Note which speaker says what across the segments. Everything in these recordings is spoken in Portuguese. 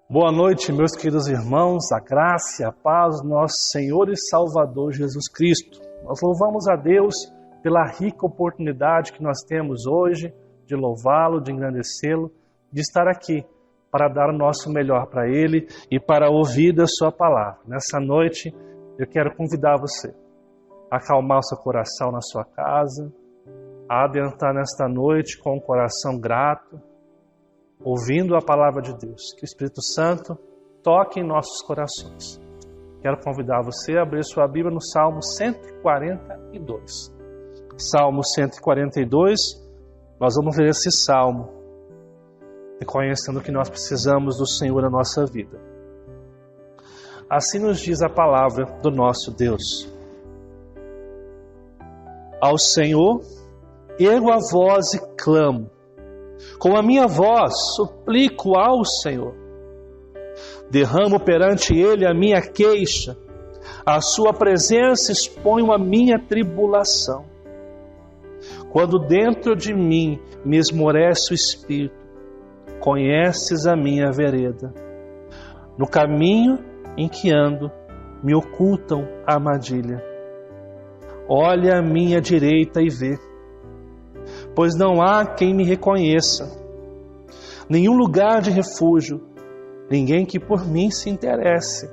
Speaker 1: Boa noite, meus queridos irmãos, a graça e a paz do nosso Senhor e Salvador Jesus Cristo. Nós louvamos a Deus pela rica oportunidade que nós temos hoje de louvá-lo, de engrandecê-lo, de estar aqui para dar o nosso melhor para Ele e para ouvir da Sua palavra. Nessa noite, eu quero convidar você a acalmar o seu coração na sua casa, a adentrar nesta noite com um coração grato, ouvindo a palavra de Deus. Que o Espírito Santo toque em nossos corações. Quero convidar você a abrir sua Bíblia no Salmo 142. Salmo 142, nós vamos ver esse salmo, reconhecendo que nós precisamos do Senhor na nossa vida. Assim nos diz a palavra do nosso Deus. Ao Senhor ergo a voz e clamo. Com a minha voz suplico ao Senhor. Derramo perante Ele a minha queixa. À sua presença exponho a minha tribulação. Quando dentro de mim me esmorece o espírito, conheces a minha vereda. No caminho em que ando, me ocultam a armadilha. Olha à minha direita e vê, pois não há quem me reconheça, nenhum lugar de refúgio, ninguém que por mim se interesse.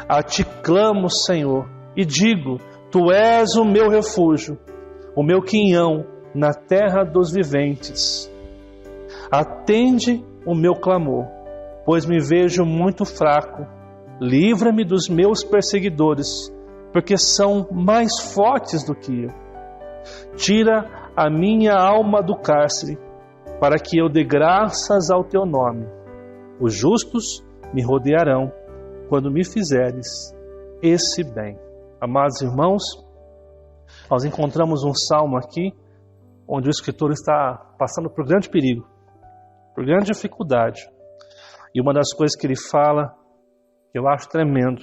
Speaker 1: A ti clamo, Senhor, e digo, tu és o meu refúgio, o meu quinhão na terra dos viventes. Atende o meu clamor, pois me vejo muito fraco. Livra-me dos meus perseguidores, porque são mais fortes do que eu. Tira a minha alma do cárcere, para que eu dê graças ao teu nome. Os justos me rodearão, quando me fizeres esse bem. Amados irmãos, nós encontramos um salmo aqui, onde o escritor está passando por grande perigo, por grande dificuldade. E uma das coisas que ele fala, que eu acho tremendo,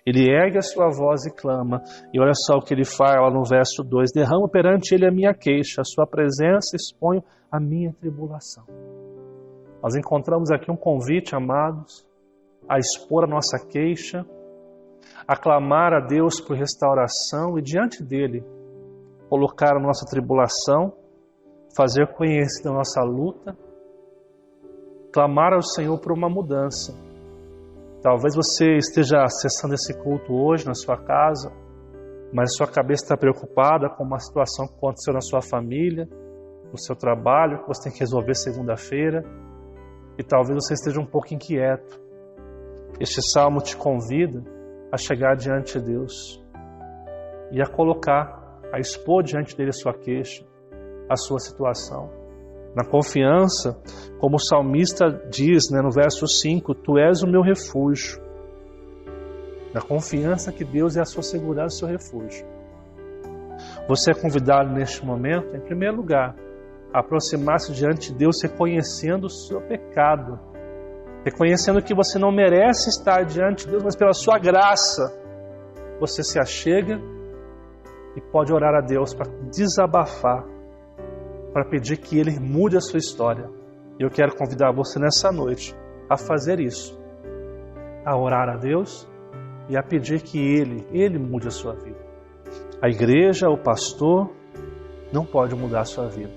Speaker 1: ele ergue a sua voz e clama, e olha só o que ele fala no verso 2, derramo perante ele a minha queixa, a sua presença exponho a minha tribulação. Nós encontramos aqui um convite, amados, a expor a nossa queixa, a clamar a Deus por restauração e diante dele, colocar a nossa tribulação, fazer conhecida a nossa luta, clamar ao Senhor por uma mudança. Talvez você esteja acessando esse culto hoje na sua casa, mas sua cabeça está preocupada com uma situação que aconteceu na sua família, no seu trabalho, que você tem que resolver segunda-feira, e talvez você esteja um pouco inquieto. Este salmo te convida a chegar diante de Deus e a colocar, a expor diante dele a sua queixa, a sua situação. Na confiança, como o salmista diz, no verso 5, tu és o meu refúgio. Na confiança que Deus é a sua segurança e o seu refúgio. Você é convidado neste momento, em primeiro lugar, a aproximar-se diante de Deus reconhecendo o seu pecado, reconhecendo que você não merece estar diante de Deus, mas pela sua graça, você se achega e pode orar a Deus para desabafar, para pedir que Ele mude a sua história. E eu quero convidar você nessa noite a fazer isso, a orar a Deus e a pedir que Ele mude a sua vida. A igreja, o pastor, não pode mudar a sua vida.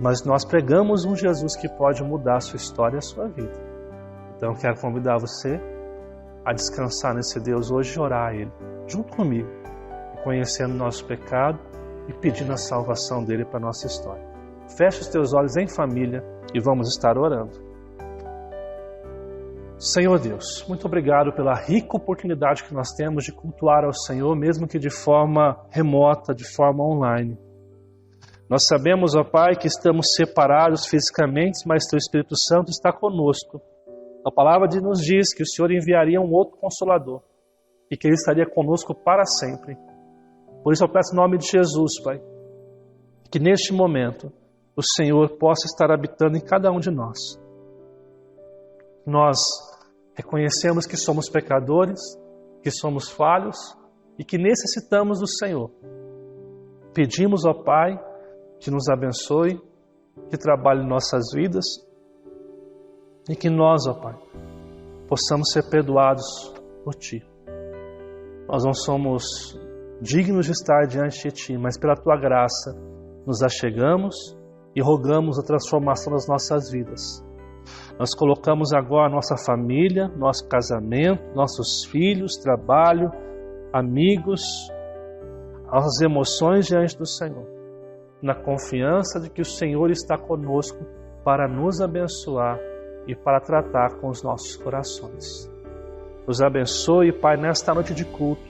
Speaker 1: Mas nós pregamos um Jesus que pode mudar a sua história e a sua vida. Então eu quero convidar você a descansar nesse Deus hoje e orar a Ele, junto comigo, reconhecendo nosso pecado e pedindo a salvação dEle para a nossa história. Feche os teus olhos em família e vamos estar orando. Senhor Deus, muito obrigado pela rica oportunidade que nós temos de cultuar ao Senhor, mesmo que de forma remota, de forma online. Nós sabemos, ó Pai, que estamos separados fisicamente, mas Teu Espírito Santo está conosco. A palavra nos diz que o Senhor enviaria um outro Consolador e que Ele estaria conosco para sempre. Por isso eu peço em nome de Jesus, Pai, que neste momento o Senhor possa estar habitando em cada um de nós. Nós reconhecemos que somos pecadores, que somos falhos e que necessitamos do Senhor. Pedimos, ó Pai, que nos abençoe, que trabalhe em nossas vidas e que nós, ó Pai, possamos ser perdoados por Ti. Nós não somos dignos de estar diante de Ti, mas pela Tua graça nos achegamos e rogamos a transformação das nossas vidas. Nós colocamos agora a nossa família, nosso casamento, nossos filhos, trabalho, amigos, as emoções diante do Senhor, na confiança de que o Senhor está conosco para nos abençoar e para tratar com os nossos corações. Nos abençoe, Pai, nesta noite de culto,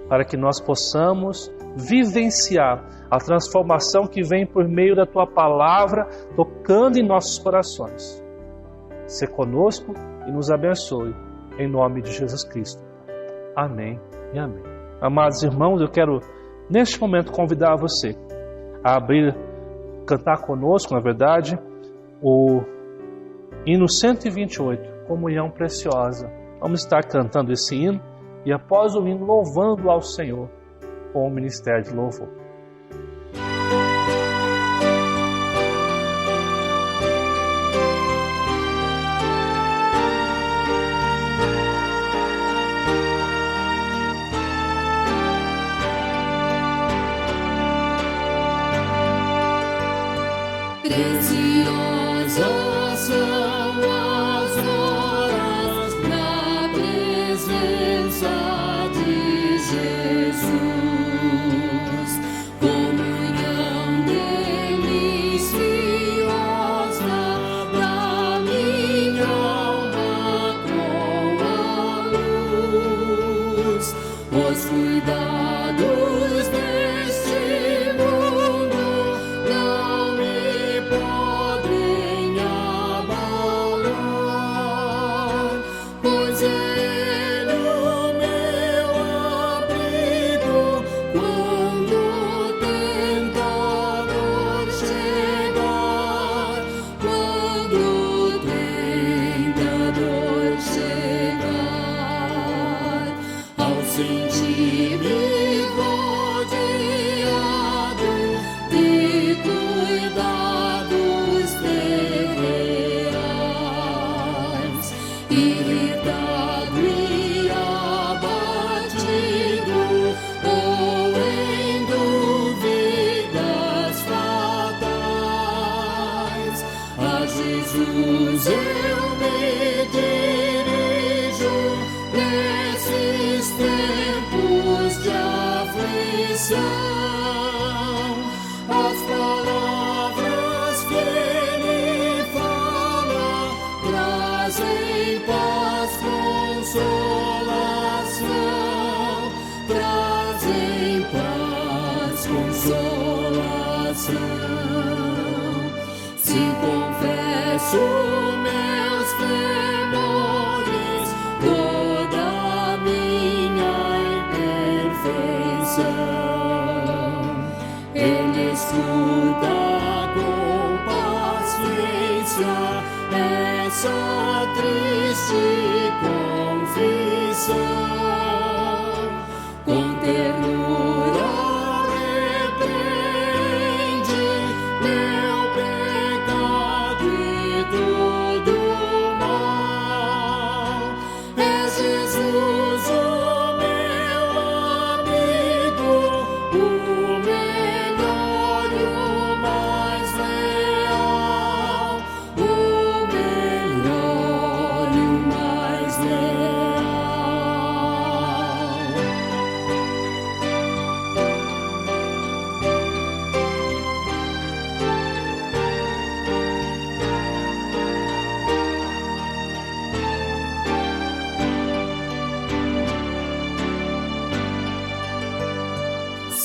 Speaker 1: para que nós possamos vivenciar a transformação que vem por meio da Tua palavra, tocando em nossos corações. Se conosco e nos abençoe, em nome de Jesus Cristo. Amém e amém. Amados irmãos, eu quero neste momento convidar você a cantar conosco, na verdade, o hino 128, Comunhão Preciosa. Vamos estar cantando esse hino e após o hino louvando ao Senhor com o ministério de louvor.
Speaker 2: Preciosas são as horas na presença de Jesus, comunhão deliciosa da minha alma com a luz, os cuidados deste mundo não me podem abalar, pois Ele o meu abrigo quando o tentador chegar, quando o tentador chegar, ao sentir-me rodeado de cuidados terrenais, irritado e abatido, ou em dúvidas fatais, a Jesus eu me dirijo nesses tempos de aflição. As palavras que Ele fala trazem paz, consolação, trazem paz, consolação. Se confesso meus temores, toda a minha imperfeição, Ele escuta com paciência essa triste confissão, com ternura repreende meu pecado e tudo mal.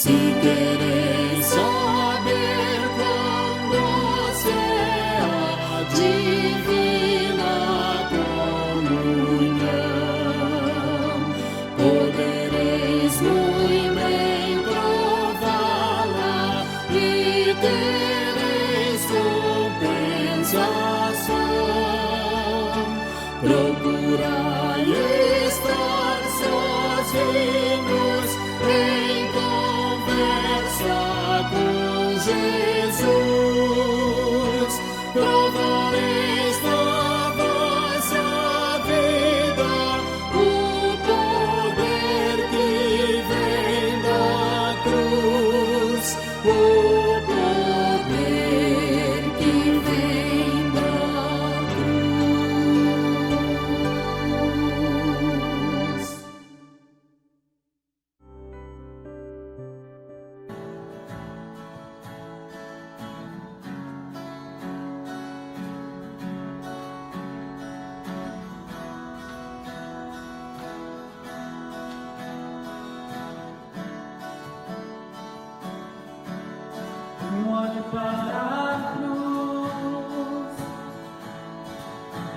Speaker 2: Si queréis saber cuán doce a divina comunhão, podereis muito bem prová-la e tereis compensação. Procurai estar sozinhos em conversa com Jesus. Provareis na vossa vida o poder que vem da cruz, o poder que vem da cruz.
Speaker 3: Olhe para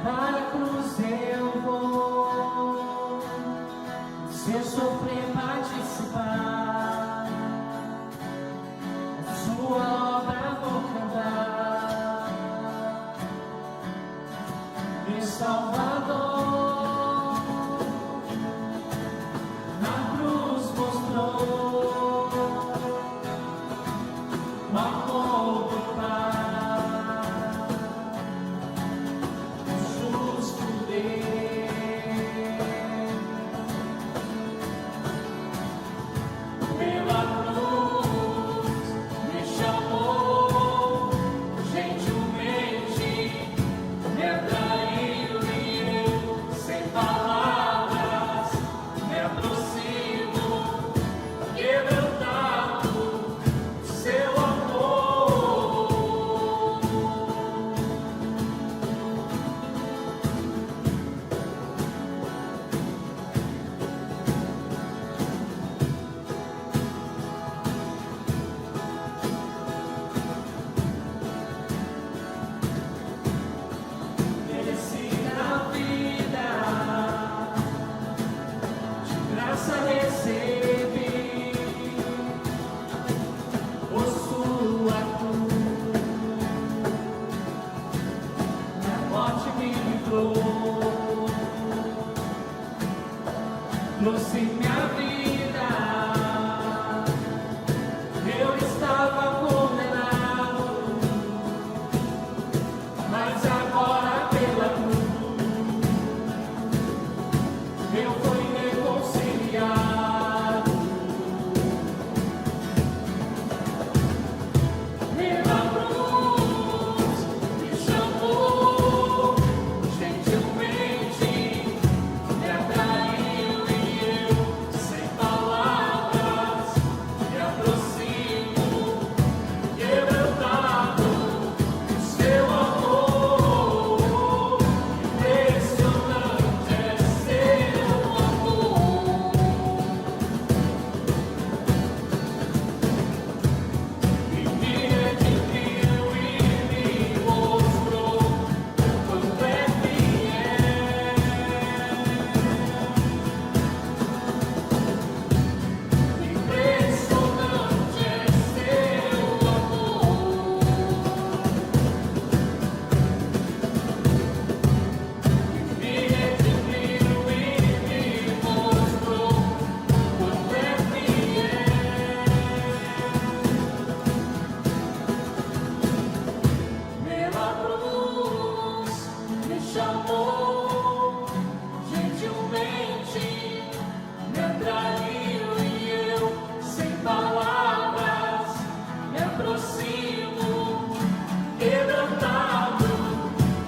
Speaker 3: a cruz eu vou, se eu sofrer participar, a sua obra vou cantar, meu Salvador, na cruz mostrou o amor do Pai, o justo Deus. Pela cruz me chamou, gentilmente me atraiu e eu, sem palavras, me aproximo, quebrantado seu trouxe minha vida, eu estava condenado, mas agora pela cruz eu fui reconciliado. Pela cruz me chamou, gentilmente me atraiu e eu, sem palavras, me aproximo, quebrantado, o seu amor, impressionante é seu amor. E me redimiu e me mostrou quanto é fiel. Impressionante é seu amor. Me redimiu e me mostrou quanto é fiel. Pela cruz me chamou, gentilmente me atraiu e eu, sem palavras, me aproximo, quebrantado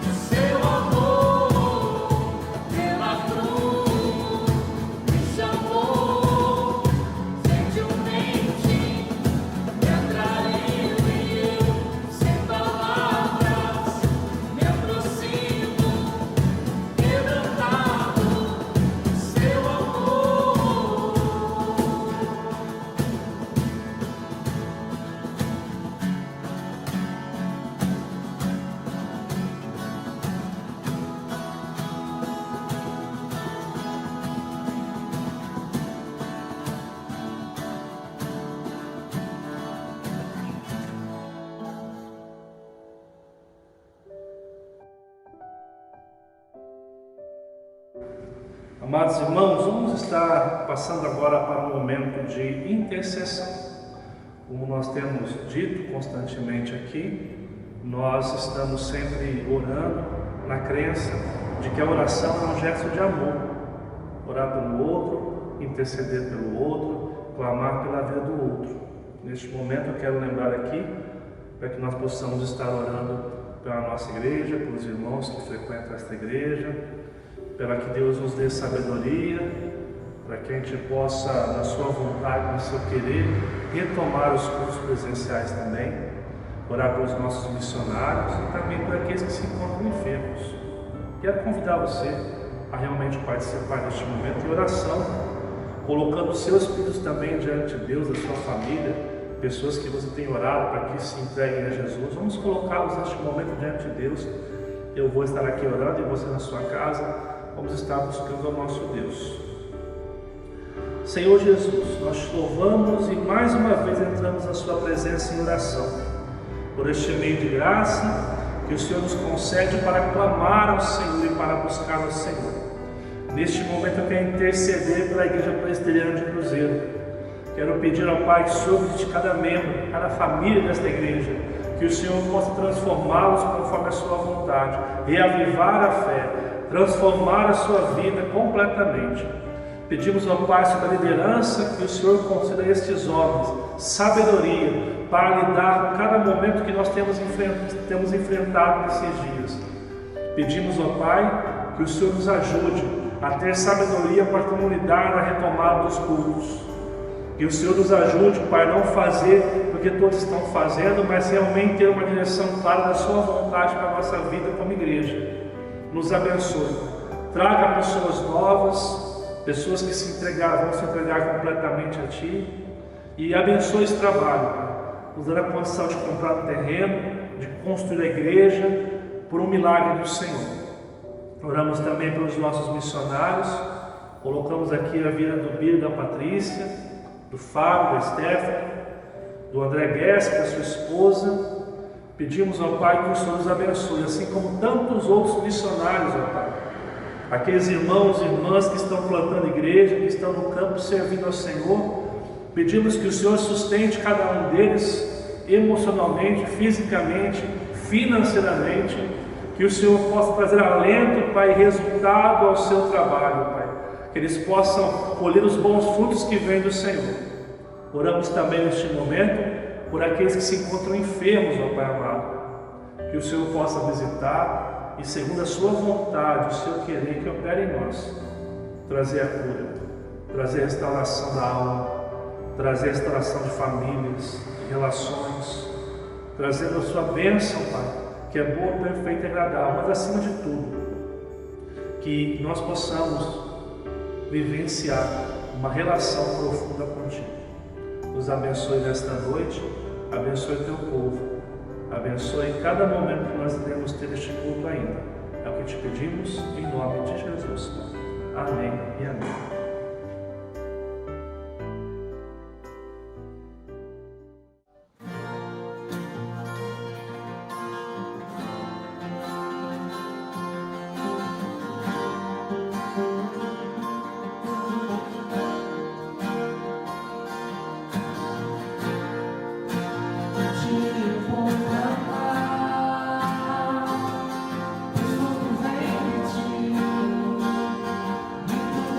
Speaker 3: do seu amor. Pela cruz me chamou, gentilmente me atraiu e eu, sem palavras, me aproximo,
Speaker 1: Amados irmãos, vamos estar passando agora para um momento de intercessão. Como nós temos dito constantemente aqui, nós estamos sempre orando na crença de que a oração é um gesto de amor. Orar pelo outro, interceder pelo outro, clamar pela vida do outro. Neste momento eu quero lembrar aqui, para que nós possamos estar orando pela nossa igreja, pelos irmãos que frequentam esta igreja, para que Deus nos dê sabedoria, para que a gente possa, na sua vontade, no seu querer, retomar os cursos presenciais também, orar pelos nossos missionários e também por aqueles que se encontram enfermos. Quero convidar você a realmente participar deste momento de oração, colocando os seus filhos também diante de Deus, da sua família, pessoas que você tem orado para que se entreguem a Jesus. Vamos colocá-los neste momento diante de Deus. Eu vou estar aqui orando e você na sua casa. Vamos estar buscando ao nosso Deus. Senhor Jesus, nós te louvamos e mais uma vez entramos na sua presença em oração, por este meio de graça que o Senhor nos concede para clamar ao Senhor e para buscar ao Senhor. Neste momento eu quero interceder pela Igreja Presbiteriana de Cruzeiro. Quero pedir ao Pai que o Senhor visite cada membro, cada família desta igreja, que o Senhor possa transformá-los conforme a sua vontade, reavivar a fé, transformar a sua vida completamente. Pedimos ao Pai sobre a liderança que o Senhor conceda a estes homens sabedoria para lidar com cada momento que nós temos enfrentado nesses dias. Pedimos ao Pai que o Senhor nos ajude a ter sabedoria para como lidar na retomada dos cultos. Que o Senhor nos ajude, Pai, não fazer porque todos estão fazendo, mas realmente ter uma direção clara da sua vontade para a nossa vida como igreja. Nos abençoe. Traga pessoas novas, pessoas que vão se entregar completamente a Ti, e abençoe esse trabalho, Pai, nos dando a condição de comprar um terreno, de construir a igreja, por um milagre do Senhor. Oramos também pelos nossos missionários, colocamos aqui a vida do Biro e da Patrícia, do Fábio, da Stephanie, do André Guess, da sua esposa. Pedimos ao Pai que o Senhor nos abençoe, assim como tantos outros missionários, ó Pai. Aqueles irmãos e irmãs que estão plantando igreja, que estão no campo servindo ao Senhor, pedimos que o Senhor sustente cada um deles emocionalmente, fisicamente, financeiramente, que o Senhor possa trazer alento, Pai, e resultado ao seu trabalho, Pai, que eles possam colher os bons frutos que vêm do Senhor. Oramos também neste momento por aqueles que se encontram enfermos, ó Pai amado, que o Senhor possa visitar e, segundo a sua vontade, o seu querer, que opere em nós, trazer a cura, trazer a restauração da alma, trazer a restauração de famílias, de relações, trazendo a sua bênção, Pai, que é boa, perfeita e agradável, mas acima de tudo, que nós possamos vivenciar uma relação profunda contigo. Nos abençoe nesta noite, abençoe teu povo, abençoe cada momento que nós devemos ter este culto ainda. É o que te pedimos em nome de Jesus. Amém e amém.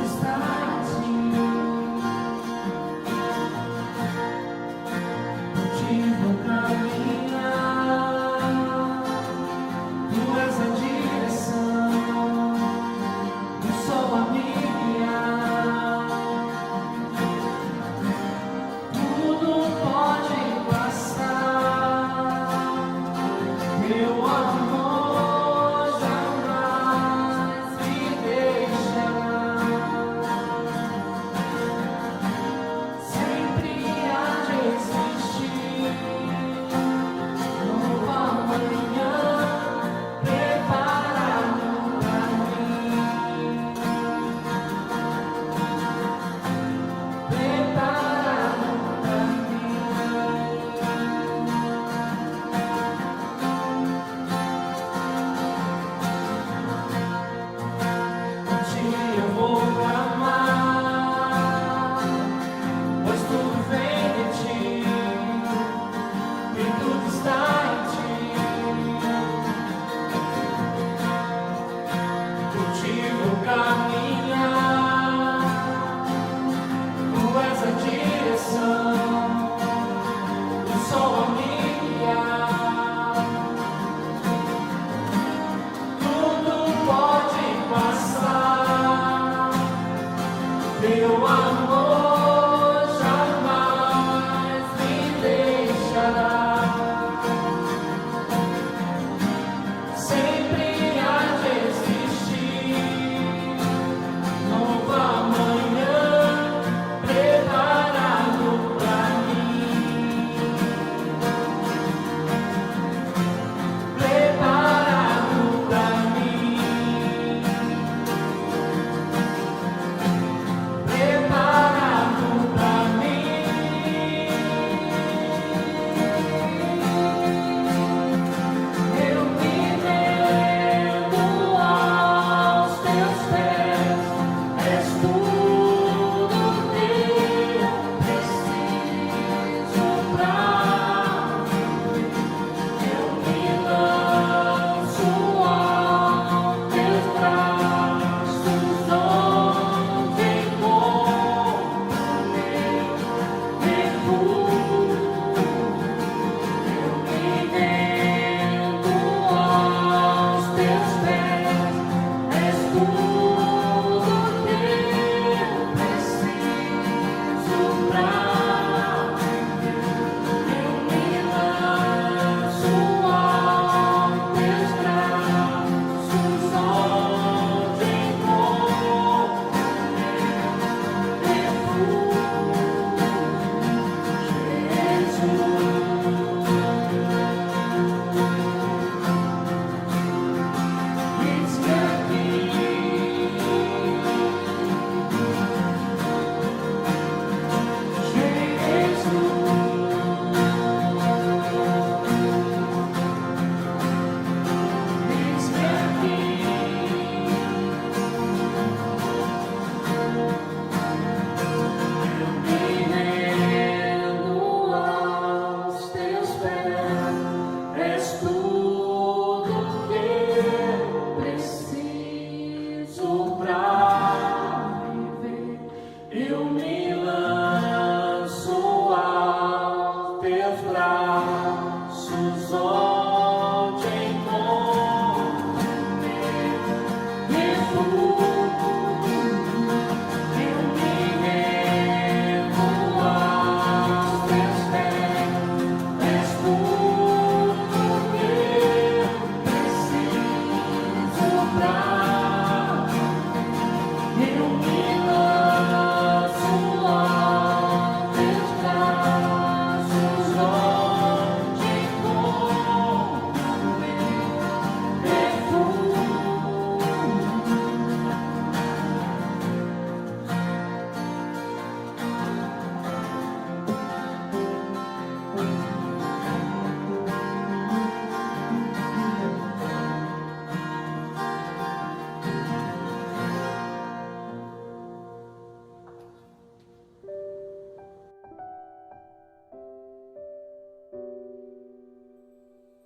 Speaker 3: Está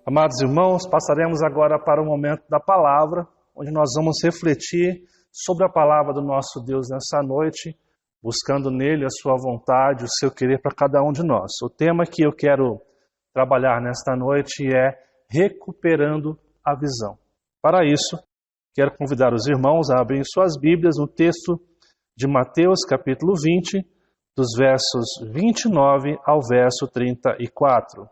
Speaker 1: Amados irmãos, passaremos agora para o momento da palavra, onde nós vamos refletir sobre a palavra do nosso Deus nessa noite, buscando nele a sua vontade, o seu querer para cada um de nós. O tema que eu quero trabalhar nesta noite é recuperando a visão. Para isso, quero convidar os irmãos a abrirem suas Bíblias no texto de Mateus, capítulo 20, dos versos 29 ao verso 34.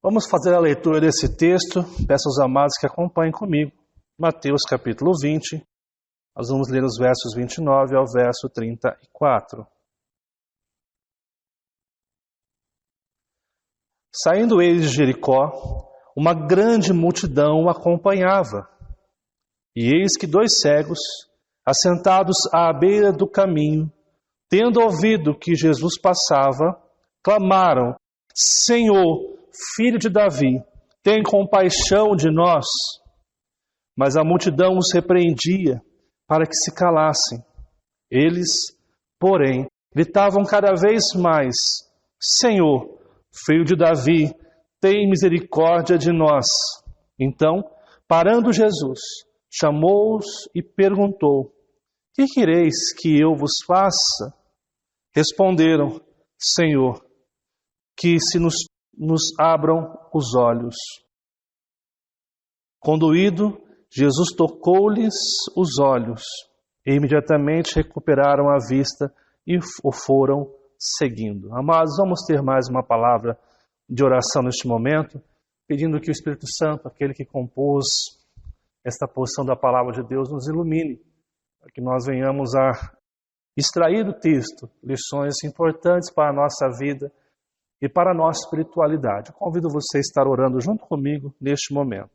Speaker 1: Vamos fazer a leitura desse texto. Peço aos amados que acompanhem comigo. Mateus capítulo 20. Nós vamos ler os versos 29 ao verso 34. Saindo eles de Jericó, uma grande multidão o acompanhava. E eis que 2 cegos, assentados à beira do caminho, tendo ouvido que Jesus passava, clamaram: Senhor, Filho de Davi, tem compaixão de nós. Mas a multidão os repreendia para que se calassem. Eles, porém, gritavam cada vez mais: Senhor, Filho de Davi, tem misericórdia de nós. Então, parando Jesus, chamou-os e perguntou: Que quereis que eu vos faça? Responderam: Senhor, que se nos abram os olhos. Conduído, Jesus tocou-lhes os olhos e imediatamente recuperaram a vista e o foram seguindo. Amados, vamos ter mais uma palavra de oração neste momento, pedindo que o Espírito Santo, aquele que compôs esta porção da palavra de Deus, nos ilumine, para que nós venhamos a extrair do texto lições importantes para a nossa vida e para a nossa espiritualidade. Eu convido você a estar orando junto comigo neste momento.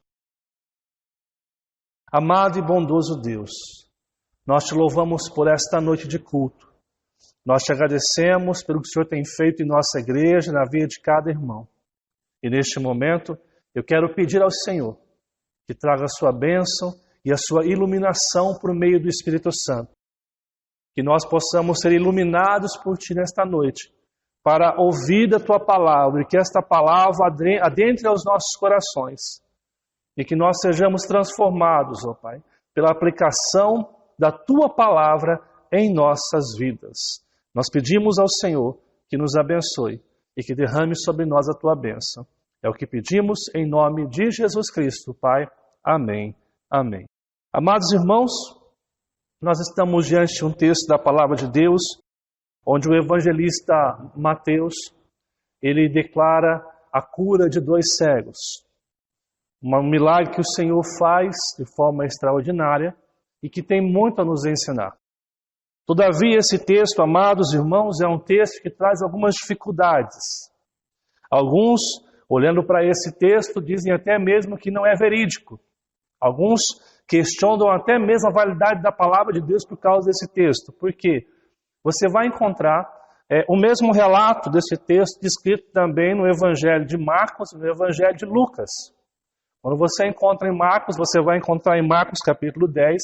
Speaker 1: Amado e bondoso Deus, nós te louvamos por esta noite de culto. Nós te agradecemos pelo que o Senhor tem feito em nossa igreja, na vida de cada irmão. E neste momento, eu quero pedir ao Senhor que traga a sua bênção e a sua iluminação por meio do Espírito Santo. Que nós possamos ser iluminados por Ti nesta noite, para ouvir a Tua palavra, e que esta palavra adentre aos nossos corações, e que nós sejamos transformados, ó Pai, pela aplicação da Tua palavra em nossas vidas. Nós pedimos ao Senhor que nos abençoe e que derrame sobre nós a Tua bênção. É o que pedimos em nome de Jesus Cristo, Pai. Amém. Amém. Amados irmãos, nós estamos diante de um texto da palavra de Deus, onde o evangelista Mateus, ele declara a cura de 2 cegos. Um milagre que o Senhor faz de forma extraordinária e que tem muito a nos ensinar. Todavia, esse texto, amados irmãos, é um texto que traz algumas dificuldades. Alguns, olhando para esse texto, dizem até mesmo que não é verídico. Alguns questionam até mesmo a validade da palavra de Deus por causa desse texto. Por quê? Você vai encontrar o mesmo relato desse texto descrito também no Evangelho de Marcos e no Evangelho de Lucas. Quando você encontra em Marcos, você vai encontrar em Marcos capítulo 10,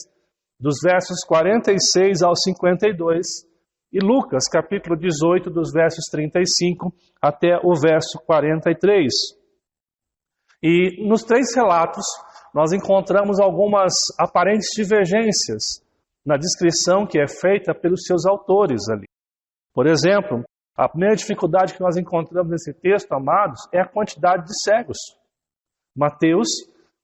Speaker 1: dos versos 46 ao 52, e Lucas capítulo 18, dos versos 35 até o verso 43. E nos 3 relatos, nós encontramos algumas aparentes divergências na descrição que é feita pelos seus autores ali. Por exemplo, a primeira dificuldade que nós encontramos nesse texto, amados, é a quantidade de cegos. Mateus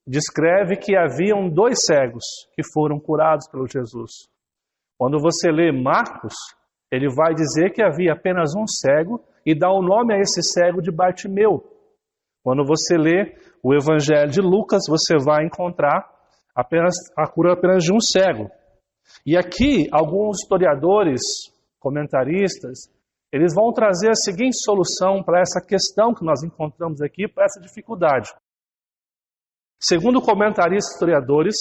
Speaker 1: descreve que haviam 2 cegos que foram curados pelo Jesus. Quando você lê Marcos, ele vai dizer que havia apenas um cego e dá o nome a esse cego de Bartimeu. Quando você lê o Evangelho de Lucas, você vai encontrar a cura apenas de um cego. E aqui, alguns historiadores, comentaristas, eles vão trazer a seguinte solução para essa questão que nós encontramos aqui, para essa dificuldade. Segundo comentaristas historiadores,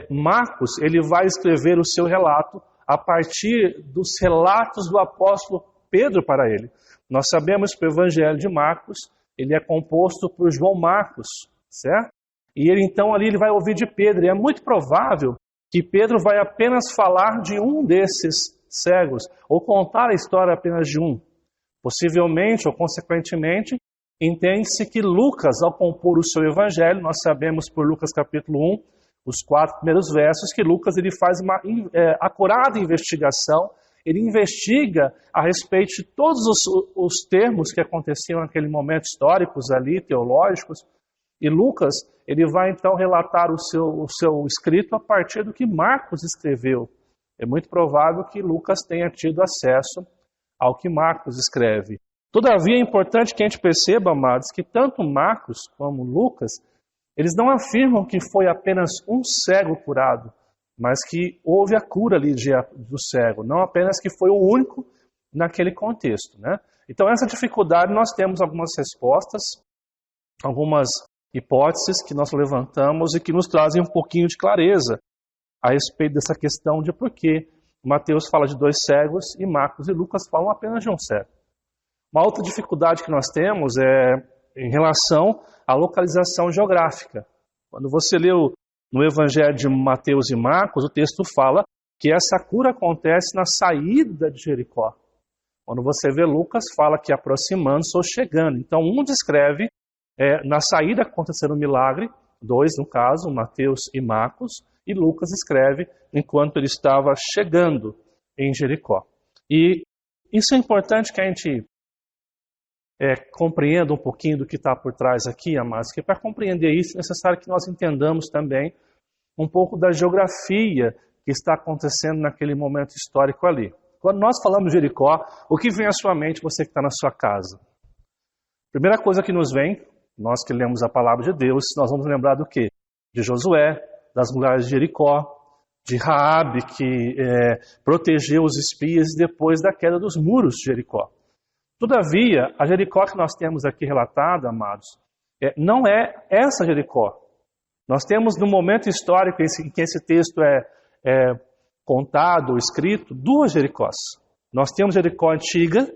Speaker 1: Marcos ele vai escrever o seu relato a partir dos relatos do apóstolo Pedro para ele. Nós sabemos que o Evangelho de Marcos ele é composto por João Marcos, certo? E ele então ali ele vai ouvir de Pedro. E é muito provável que Pedro vai apenas falar de um desses cegos, ou contar a história apenas de um. Possivelmente, ou consequentemente, Entende-se que Lucas, ao compor o seu evangelho, nós sabemos por Lucas capítulo 1, os 4 primeiros versos, que Lucas ele faz uma acurada investigação, ele investiga a respeito de todos os termos que aconteciam naquele momento, históricos ali, teológicos, e Lucas ele vai então relatar o seu escrito a partir do que Marcos escreveu. É muito provável que Lucas tenha tido acesso ao que Marcos escreve. Todavia é importante que a gente perceba, amados, que tanto Marcos como Lucas, eles não afirmam que foi apenas um cego curado, mas que houve a cura ali do cego, não apenas que foi o único naquele contexto, né? Então essa dificuldade nós temos algumas respostas, algumas hipóteses que nós levantamos e que nos trazem um pouquinho de clareza a respeito dessa questão de por que Mateus fala de 2 cegos e Marcos e Lucas falam apenas de um cego. Uma outra dificuldade que nós temos é em relação à localização geográfica. Quando você leu no Evangelho de Mateus e Marcos, o texto fala que essa cura acontece na saída de Jericó. Quando você vê Lucas, fala que aproximando-se ou chegando. Então, um descreve na saída acontecendo um milagre, 2 no caso, Mateus e Marcos, e Lucas escreve enquanto ele estava chegando em Jericó. E isso é importante que a gente compreenda um pouquinho do que está por trás aqui, amados, que para compreender isso é necessário que nós entendamos também um pouco da geografia que está acontecendo naquele momento histórico ali. Quando nós falamos de Jericó, o que vem à sua mente, você que está na sua casa? Primeira coisa que nos vem, nós que lemos a palavra de Deus, nós vamos lembrar do quê? De Josué, das muralhas de Jericó, de Raabe, que protegeu os espias depois da queda dos muros de Jericó. Todavia, a Jericó que nós temos aqui relatada, amados, não é essa Jericó. Nós temos no momento histórico em que esse texto é contado ou escrito, 2 Jericós. Nós temos Jericó antiga,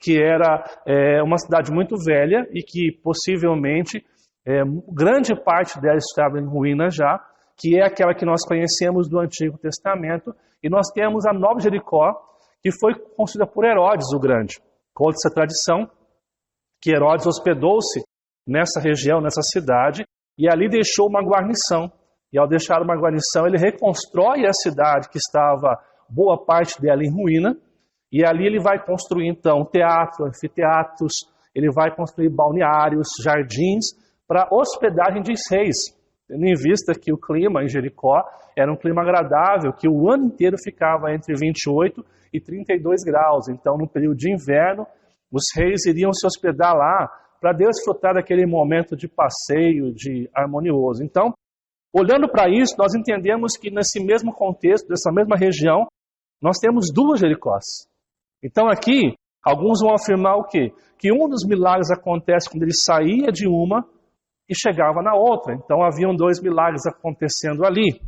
Speaker 1: que era uma cidade muito velha e que possivelmente grande parte dela estava em ruína já, que é aquela que nós conhecemos do Antigo Testamento, e nós temos a Nova Jericó, que foi construída por Herodes o Grande. Conta essa tradição que Herodes hospedou-se nessa região, nessa cidade, e ali deixou uma guarnição. E ao deixar uma guarnição, ele reconstrói a cidade que estava, boa parte dela, em ruína, e ali ele vai construir então teatro, anfiteatros, ele vai construir balneários, jardins, para hospedagem de reis, tendo em vista que o clima em Jericó era um clima agradável, que o ano inteiro ficava entre 28 e 32 graus. Então, no período de inverno, os reis iriam se hospedar lá para desfrutar daquele momento de passeio, de harmonioso. Então, olhando para isso, nós entendemos que nesse mesmo contexto, nessa mesma região, nós temos 2 Jericós. Então aqui, alguns vão afirmar o quê? Que um dos milagres acontece quando ele saía de uma e chegava na outra. Então haviam 2 milagres acontecendo ali.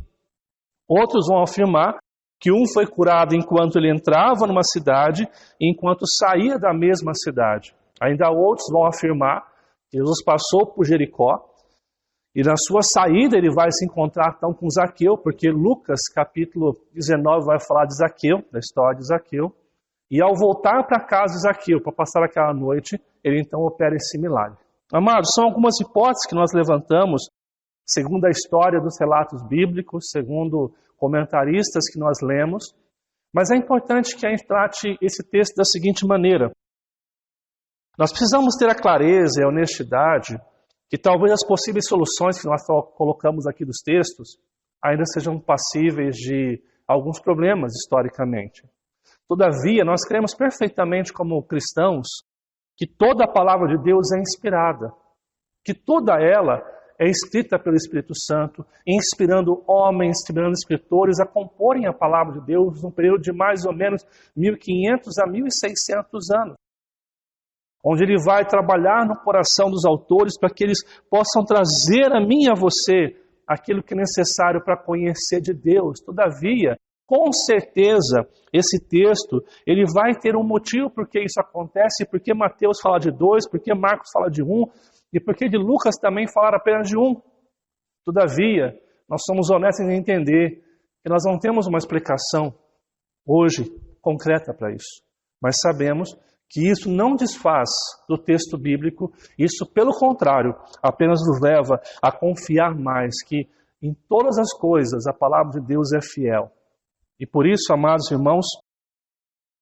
Speaker 1: Outros vão afirmar que um foi curado enquanto ele entrava numa cidade e enquanto saía da mesma cidade. Ainda outros vão afirmar que Jesus passou por Jericó e na sua saída ele vai se encontrar então com Zaqueu, porque Lucas capítulo 19 vai falar de Zaqueu, da história de Zaqueu. E ao voltar para casa de Zaqueu, para passar aquela noite, ele então opera esse milagre. Amados, são algumas hipóteses que nós levantamos, segundo a história dos relatos bíblicos, segundo comentaristas que nós lemos, mas é importante que a gente trate esse texto da seguinte maneira. Nós precisamos ter a clareza e a honestidade que talvez as possíveis soluções que nós colocamos aqui dos textos ainda sejam passíveis de alguns problemas historicamente. Todavia, nós cremos perfeitamente como cristãos que toda a palavra de Deus é inspirada, que toda ela é escrita pelo Espírito Santo, inspirando homens, inspirando escritores a comporem a palavra de Deus num período de mais ou menos 1500 a 1600 anos, onde ele vai trabalhar no coração dos autores para que eles possam trazer a mim e a você aquilo que é necessário para conhecer de Deus. Todavia, com certeza, esse texto, ele vai ter um motivo por que isso acontece, porque Mateus fala de 2, porque Marcos fala de 1, e porque de Lucas também falar apenas de 1. Todavia, nós somos honestos em entender que nós não temos uma explicação hoje concreta para isso, mas sabemos que isso não desfaz do texto bíblico, isso, pelo contrário, apenas nos leva a confiar mais que em todas as coisas a palavra de Deus é fiel. E por isso, amados irmãos,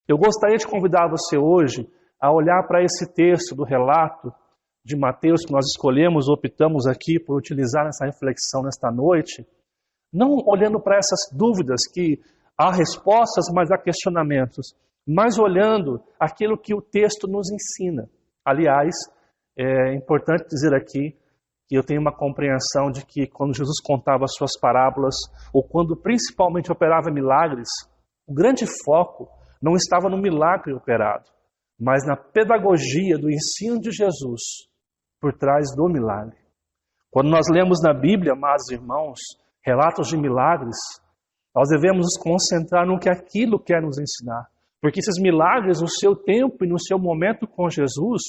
Speaker 1: eu gostaria de convidar você hoje a olhar para esse texto do relato de Mateus que nós escolhemos, optamos aqui por utilizar nessa reflexão nesta noite, não olhando para essas dúvidas que há respostas, mas há questionamentos, mas olhando aquilo que o texto nos ensina. Aliás, é importante dizer aqui que eu tenho uma compreensão de que quando Jesus contava as suas parábolas, ou quando principalmente operava milagres, o grande foco não estava no milagre operado, mas na pedagogia do ensino de Jesus por trás do milagre. Quando nós lemos na Bíblia, amados irmãos, relatos de milagres, nós devemos nos concentrar no que aquilo quer nos ensinar. Porque esses milagres, no seu tempo e no seu momento com Jesus,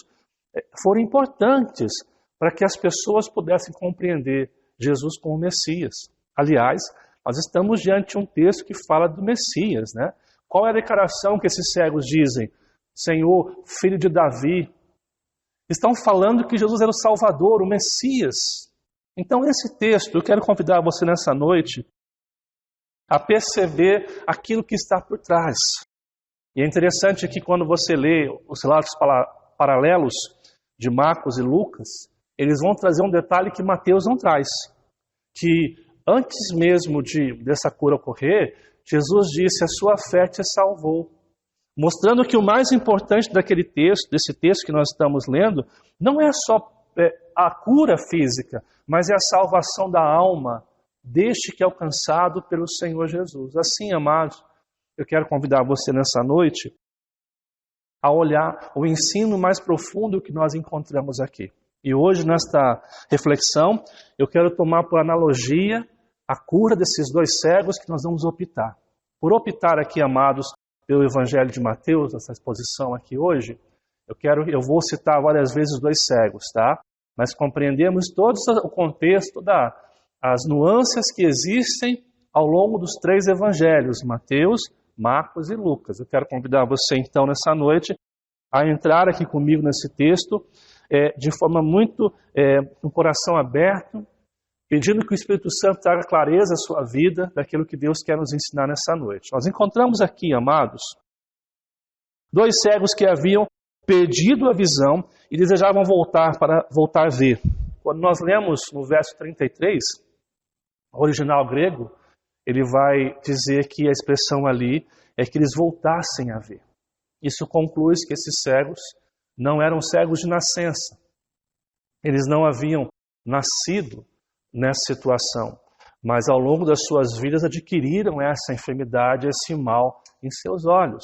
Speaker 1: foram importantes para que as pessoas pudessem compreender Jesus como Messias. Aliás, nós estamos diante de um texto que fala do Messias, né? Qual é a declaração que esses cegos dizem? Senhor, filho de Davi. Estão falando que Jesus era o Salvador, o Messias. Então esse texto, eu quero convidar você nessa noite a perceber aquilo que está por trás. E é interessante que quando você lê os relatos paralelos de Marcos e Lucas, eles vão trazer um detalhe que Mateus não traz. Que antes mesmo dessa cura ocorrer, Jesus disse, a sua fé te salvou. Mostrando que o mais importante daquele texto, desse texto que nós estamos lendo, não é só a cura física, mas é a salvação da alma deste que é alcançado pelo Senhor Jesus. Assim, amados, eu quero convidar você nessa noite a olhar o ensino mais profundo que nós encontramos aqui. E hoje, nesta reflexão, eu quero tomar por analogia a cura desses dois cegos que nós vamos optar. Por optar aqui, amados, pelo Evangelho de Mateus, essa exposição aqui hoje, eu vou citar várias vezes os dois cegos, tá? Mas compreendemos todo o contexto, as nuances que existem ao longo dos três evangelhos, Mateus, Marcos e Lucas. Eu quero convidar você então nessa noite a entrar aqui comigo nesse texto de forma muito, com o coração aberto, pedindo que o Espírito Santo traga clareza à sua vida daquilo que Deus quer nos ensinar nessa noite. Nós encontramos aqui, amados, dois cegos que haviam perdido a visão e desejavam voltar a ver. Quando nós lemos no verso 33, o original grego, ele vai dizer que a expressão ali é que eles voltassem a ver. Isso conclui que esses cegos não eram cegos de nascença. Eles não haviam nascido nessa situação, mas ao longo das suas vidas adquiriram essa enfermidade, esse mal em seus olhos.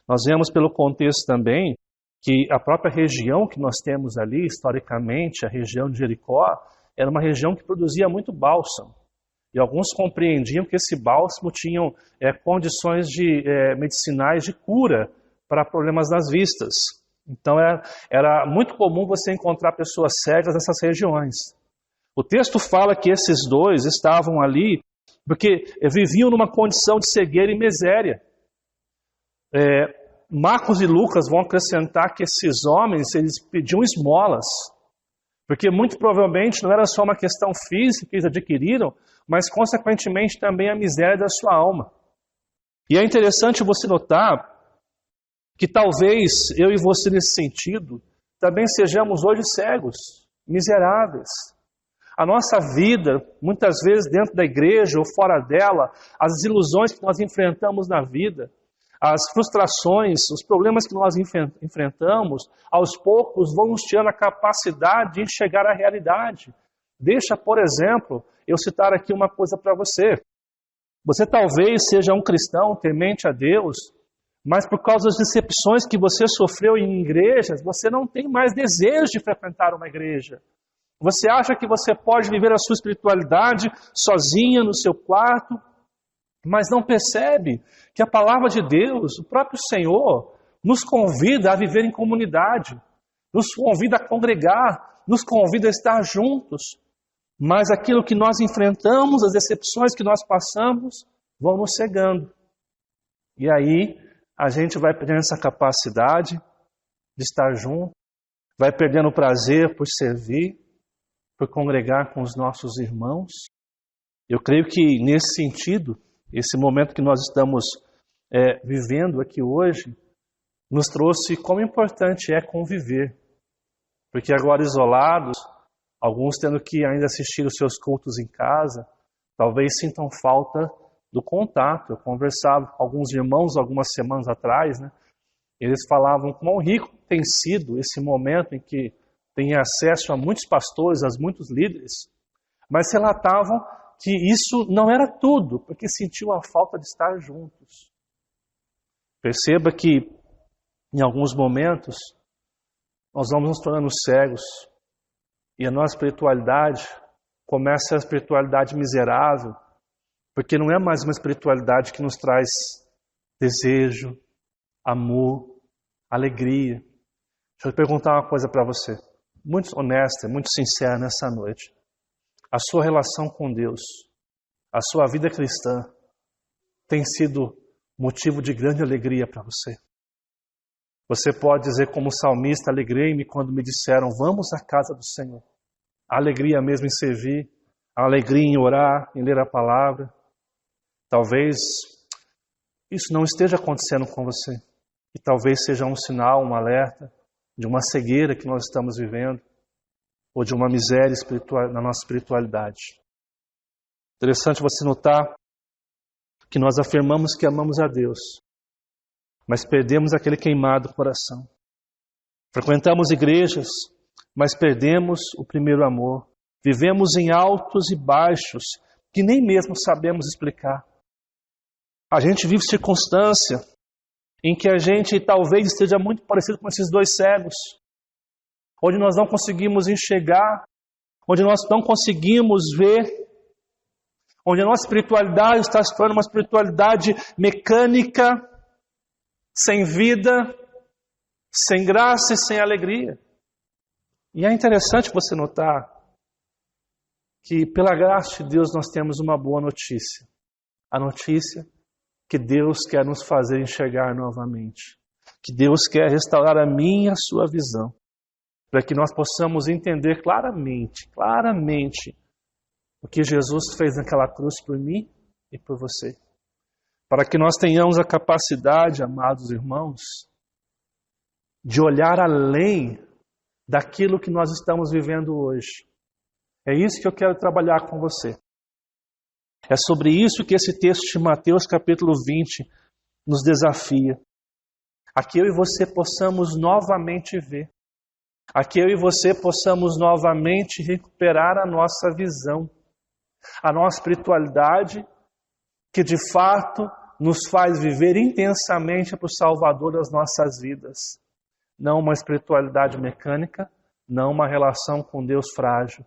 Speaker 1: Nós vemos pelo contexto também que a própria região que nós temos ali, historicamente, a região de Jericó, era uma região que produzia muito bálsamo. E alguns compreendiam que esse bálsamo tinha condições medicinais de cura para problemas nas vistas. Então era muito comum você encontrar pessoas cegas nessas regiões. O texto fala que esses dois estavam ali porque viviam numa condição de cegueira e miséria. Marcos e Lucas vão acrescentar que esses homens, eles pediam esmolas, porque muito provavelmente não era só uma questão física que eles adquiriram, mas consequentemente também a miséria da sua alma. E é interessante você notar que talvez eu e você nesse sentido também sejamos hoje cegos, miseráveis. A nossa vida, muitas vezes dentro da igreja ou fora dela, as desilusões que nós enfrentamos na vida, as frustrações, os problemas que nós enfrentamos, aos poucos vão nos tirando a capacidade de enxergar a realidade. Deixa, por exemplo, eu citar aqui uma coisa para você. Você talvez seja um cristão temente a Deus, mas por causa das decepções que você sofreu em igrejas, você não tem mais desejo de frequentar uma igreja. Você acha que você pode viver a sua espiritualidade sozinha no seu quarto, mas não percebe que a palavra de Deus, o próprio Senhor, nos convida a viver em comunidade, nos convida a congregar, nos convida a estar juntos. Mas aquilo que nós enfrentamos, as decepções que nós passamos, vão nos cegando. E aí a gente vai perdendo essa capacidade de estar junto, vai perdendo o prazer por servir, por congregar com os nossos irmãos. Eu creio que nesse sentido, esse momento que nós estamos vivendo aqui hoje, nos trouxe como importante é conviver. Porque agora isolados, alguns tendo que ainda assistir os seus cultos em casa, talvez sintam falta do contato. Eu conversava com alguns irmãos algumas semanas atrás, né? Eles falavam quão rico tem sido esse momento em que tem acesso a muitos pastores, a muitos líderes, mas relatavam que isso não era tudo, porque sentiam a falta de estar juntos. Perceba que em alguns momentos nós vamos nos tornando cegos e a nossa espiritualidade começa a espiritualidade miserável, porque não é mais uma espiritualidade que nos traz desejo, amor, alegria. Deixa eu perguntar uma coisa para você, muito honesta, muito sincera nessa noite. A sua relação com Deus, a sua vida cristã, tem sido motivo de grande alegria para você? Você pode dizer como salmista, alegrei-me quando me disseram, vamos à casa do Senhor. A alegria mesmo em servir, a alegria em orar, em ler a palavra. Talvez isso não esteja acontecendo com você. E talvez seja um sinal, um alerta de uma cegueira que nós estamos vivendo, ou de uma miséria espiritual na nossa espiritualidade. Interessante você notar que nós afirmamos que amamos a Deus, mas perdemos aquele queimado coração. Frequentamos igrejas, mas perdemos o primeiro amor. Vivemos em altos e baixos que nem mesmo sabemos explicar. A gente vive circunstância em que a gente talvez esteja muito parecido com esses dois cegos, onde nós não conseguimos enxergar, onde nós não conseguimos ver, onde a nossa espiritualidade está se tornando uma espiritualidade mecânica, sem vida, sem graça e sem alegria. E é interessante você notar que pela graça de Deus nós temos uma boa notícia. A notícia que Deus quer nos fazer enxergar novamente. Que Deus quer restaurar a minha e a sua visão. Para que nós possamos entender claramente o que Jesus fez naquela cruz por mim e por você. Para que nós tenhamos a capacidade, amados irmãos, de olhar além daquilo que nós estamos vivendo hoje. É isso que eu quero trabalhar com você. É sobre isso que esse texto de Mateus capítulo 20 nos desafia. A que eu e você possamos novamente ver. A que eu e você possamos novamente recuperar a nossa visão. A nossa espiritualidade que de fato nos faz viver intensamente para o Salvador das nossas vidas. Não uma espiritualidade mecânica, não uma relação com Deus frágil.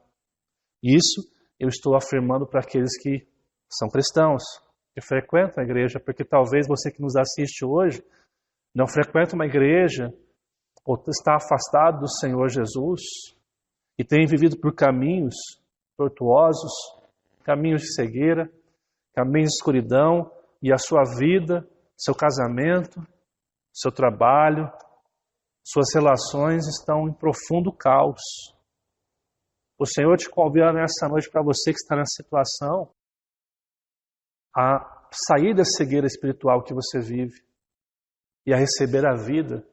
Speaker 1: Isso eu estou afirmando para aqueles que são cristãos, que frequentam a igreja, porque talvez você que nos assiste hoje não frequenta uma igreja ou está afastado do Senhor Jesus e tem vivido por caminhos tortuosos, caminhos de cegueira, caminhos de escuridão, e a sua vida, seu casamento, seu trabalho, suas relações estão em profundo caos. O Senhor te convida nessa noite, para você que está nessa situação, a sair da cegueira espiritual que você vive e a receber a vida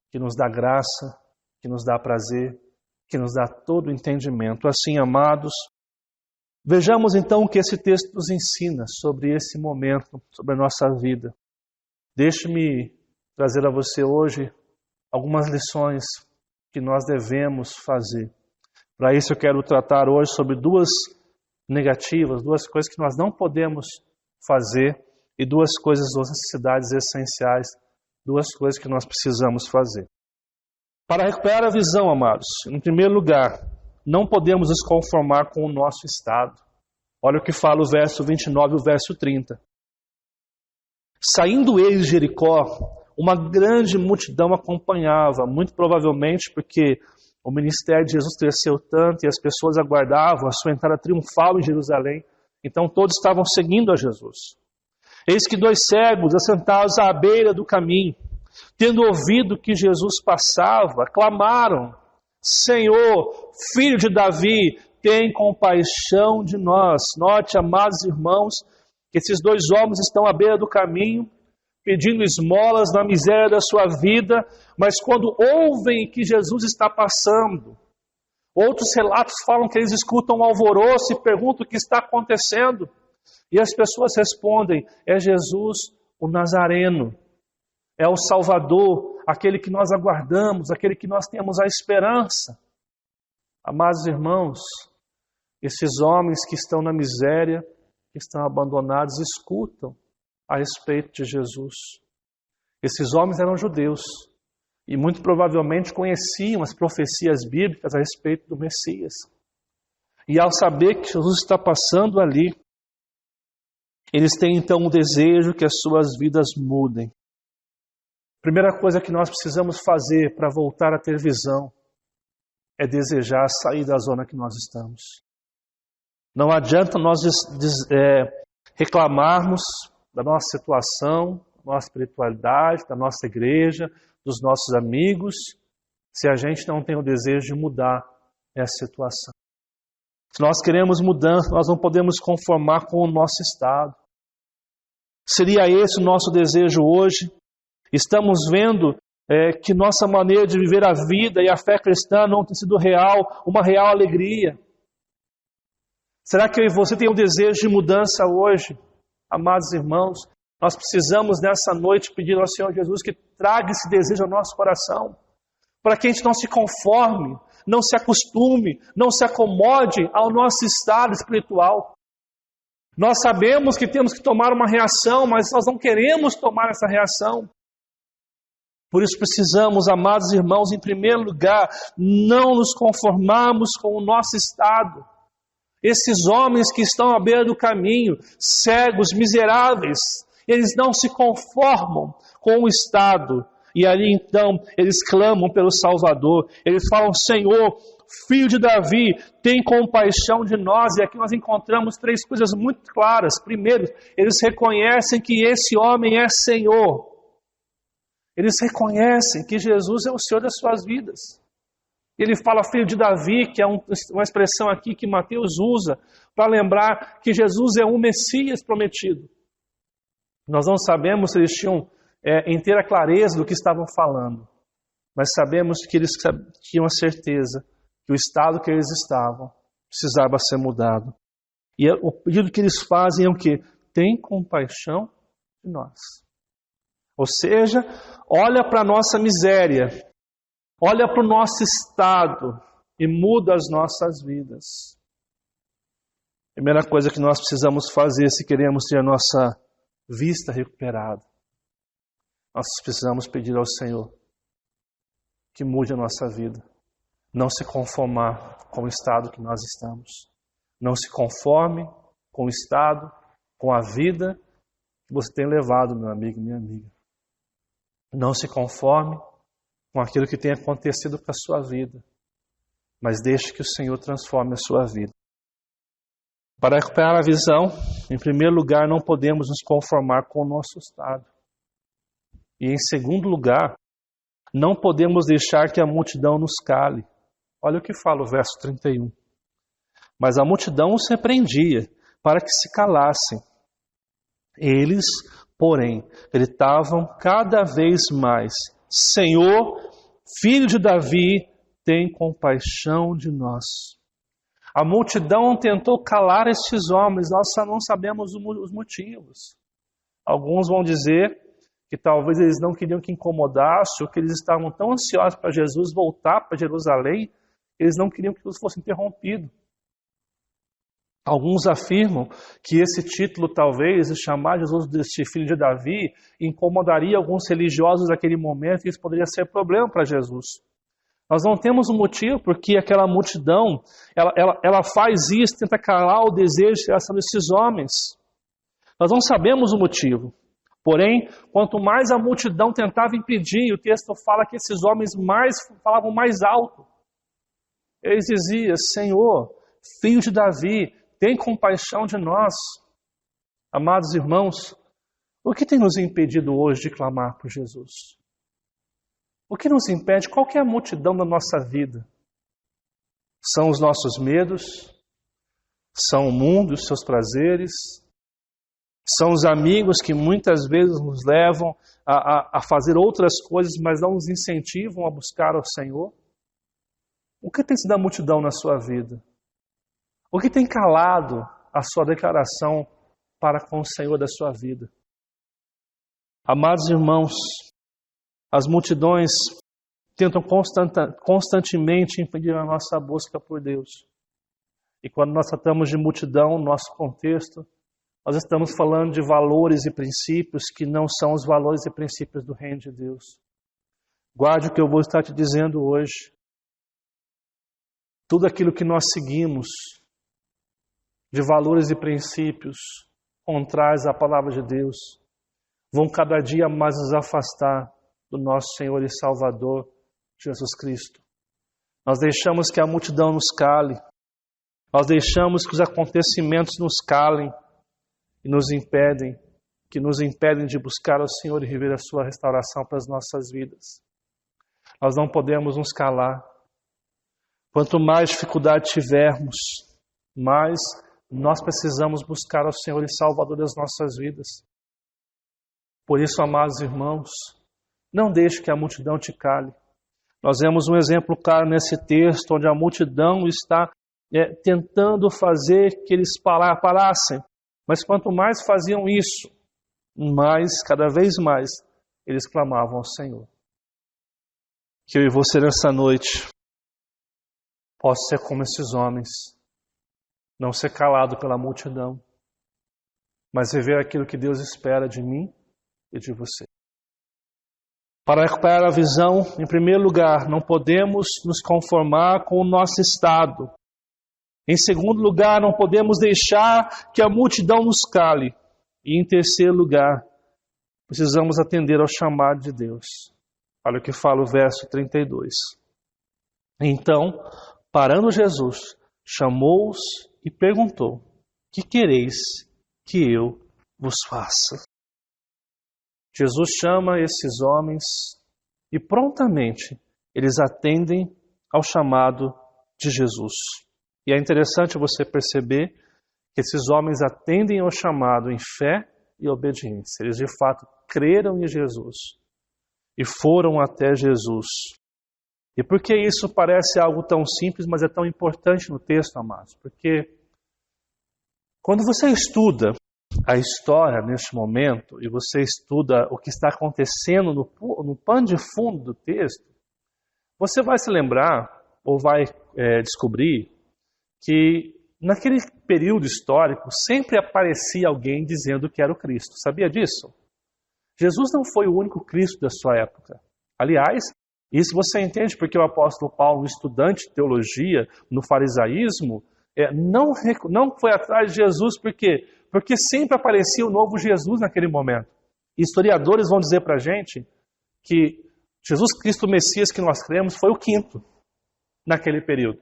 Speaker 1: que nos dá graça, que nos dá prazer, que nos dá todo o entendimento. Assim, amados, vejamos então o que esse texto nos ensina sobre esse momento, sobre a nossa vida. Deixe-me trazer a você hoje algumas lições que nós devemos fazer. Para isso eu quero tratar hoje sobre duas negativas, duas coisas que nós não podemos fazer e duas coisas, duas necessidades essenciais, duas coisas que nós precisamos fazer. Para recuperar a visão, amados, em primeiro lugar, não podemos nos conformar com o nosso estado. Olha o que fala o verso 29 e o verso 30. Saindo eles de Jericó, uma grande multidão acompanhava, muito provavelmente porque o ministério de Jesus cresceu tanto e as pessoas aguardavam a sua entrada triunfal em Jerusalém. Então todos estavam seguindo a Jesus. Eis que dois cegos, assentados à beira do caminho, tendo ouvido que Jesus passava, clamaram: Senhor, filho de Davi, tem compaixão de nós. Note, amados irmãos, que esses dois homens estão à beira do caminho, pedindo esmolas na miséria da sua vida, mas quando ouvem que Jesus está passando, outros relatos falam que eles escutam um alvoroço e perguntam o que está acontecendo. E as pessoas respondem: é Jesus o Nazareno, é o Salvador, aquele que nós aguardamos, aquele que nós temos a esperança. Amados irmãos, esses homens que estão na miséria, que estão abandonados, escutam a respeito de Jesus. Esses homens eram judeus e muito provavelmente conheciam as profecias bíblicas a respeito do Messias. E ao saber que Jesus está passando ali, eles têm então um desejo que as suas vidas mudem. Primeira coisa que nós precisamos fazer para voltar a ter visão é desejar sair da zona que nós estamos. Não adianta nós reclamarmos da nossa situação, da nossa espiritualidade, da nossa igreja, dos nossos amigos, se a gente não tem o desejo de mudar essa situação. Se nós queremos mudança, nós não podemos conformar com o nosso estado. Seria esse o nosso desejo hoje? Estamos vendo que nossa maneira de viver a vida e a fé cristã não tem sido uma real alegria. Será que eu e você tem um desejo de mudança hoje? Amados irmãos, nós precisamos nessa noite pedir ao Senhor Jesus que traga esse desejo ao nosso coração, para que a gente não se conforme, não se acostume, não se acomode ao nosso estado espiritual. Nós sabemos que temos que tomar uma reação, mas nós não queremos tomar essa reação. Por isso precisamos, amados irmãos, em primeiro lugar, não nos conformarmos com o nosso estado. Esses homens que estão à beira do caminho, cegos, miseráveis, eles não se conformam com o estado. E ali então, eles clamam pelo Salvador. Eles falam: Senhor, filho de Davi, tem compaixão de nós. E aqui nós encontramos três coisas muito claras. Primeiro, eles reconhecem que esse homem é Senhor. Eles reconhecem que Jesus é o Senhor das suas vidas. Ele fala filho de Davi, que é uma expressão aqui que Mateus usa para lembrar que Jesus é o Messias prometido. Nós não sabemos se eles tinham inteira clareza do que estavam falando, mas sabemos que eles tinham a certeza que o estado que eles estavam precisava ser mudado. E o pedido que eles fazem é o quê? Tem compaixão de nós. Ou seja, olha para a nossa miséria, olha para o nosso estado e muda as nossas vidas. Primeira coisa que nós precisamos fazer se queremos ter a nossa vista recuperada, nós precisamos pedir ao Senhor que mude a nossa vida. Não se conformar com o estado que nós estamos. Não se conforme com o estado, com a vida que você tem levado, meu amigo e minha amiga. Não se conforme com aquilo que tem acontecido com a sua vida, mas deixe que o Senhor transforme a sua vida. Para recuperar a visão, em primeiro lugar, não podemos nos conformar com o nosso estado. E em segundo lugar, não podemos deixar que a multidão nos cale. Olha o que fala o verso 31. Mas a multidão os repreendia para que se calassem. Eles, porém, gritavam cada vez mais: Senhor, filho de Davi, tem compaixão de nós. A multidão tentou calar estes homens, nós não sabemos os motivos. Alguns vão dizer que talvez eles não queriam que incomodasse, ou que eles estavam tão ansiosos para Jesus voltar para Jerusalém, que eles não queriam que Jesus fosse interrompido. Alguns afirmam que esse título, talvez, de chamar Jesus de filho de Davi, incomodaria alguns religiosos naquele momento, e isso poderia ser problema para Jesus. Nós não temos um motivo porque aquela multidão, ela faz isso, tenta calar o desejo de criação desses homens. Nós não sabemos o motivo. Porém, quanto mais a multidão tentava impedir, o texto fala que esses homens falavam mais alto. Eles diziam: Senhor, filho de Davi, tem compaixão de nós. Amados irmãos, o que tem nos impedido hoje de clamar por Jesus? O que nos impede? Qual que é a multidão da nossa vida? São os nossos medos? São o mundo, os seus prazeres? São os amigos que muitas vezes nos levam a fazer outras coisas, mas não nos incentivam a buscar ao Senhor? O que tem sido a multidão na sua vida? O que tem calado a sua declaração para com o Senhor da sua vida? Amados irmãos, as multidões tentam constantemente impedir a nossa busca por Deus. E quando nós tratamos de multidão, no nosso contexto, nós estamos falando de valores e princípios que não são os valores e princípios do reino de Deus. Guarde o que eu vou estar te dizendo hoje. Tudo aquilo que nós seguimos de valores e princípios contrários à palavra de Deus vão cada dia mais nos afastar do nosso Senhor e Salvador, Jesus Cristo. Nós deixamos que a multidão nos cale. Nós deixamos que os acontecimentos nos calem e nos impedem de buscar ao Senhor e viver a sua restauração para as nossas vidas. Nós não podemos nos calar. Quanto mais dificuldade tivermos, mais nós precisamos buscar ao Senhor e Salvador das nossas vidas. Por isso, amados irmãos, não deixe que a multidão te cale. Nós vemos um exemplo claro nesse texto, onde a multidão está tentando fazer que eles parassem. Mas quanto mais faziam isso, cada vez mais, eles clamavam ao Senhor. Que eu e você nessa noite possa ser como esses homens, não ser calado pela multidão, mas viver aquilo que Deus espera de mim e de você. Para recuperar a visão, em primeiro lugar, não podemos nos conformar com o nosso estado. Em segundo lugar, não podemos deixar que a multidão nos cale. E em terceiro lugar, precisamos atender ao chamado de Deus. Olha o que fala o verso 32. Então, parando Jesus, chamou-os e perguntou: que quereis que eu vos faça? Jesus chama esses homens e prontamente eles atendem ao chamado de Jesus. E é interessante você perceber que esses homens atendem ao chamado em fé e obediência. Eles de fato creram em Jesus e foram até Jesus. E por que isso parece algo tão simples, mas é tão importante no texto, amados? Porque quando você estuda a história neste momento e você estuda o que está acontecendo no pano de fundo do texto, você vai se lembrar ou vai descobrir que naquele período histórico sempre aparecia alguém dizendo que era o Cristo. Sabia disso? Jesus não foi o único Cristo da sua época. Aliás, isso você entende porque o apóstolo Paulo, um estudante de teologia no farisaísmo, não foi atrás de Jesus. Por quê? Porque sempre aparecia o novo Jesus naquele momento. E historiadores vão dizer para a gente que Jesus Cristo, o Messias que nós cremos, foi o quinto naquele período.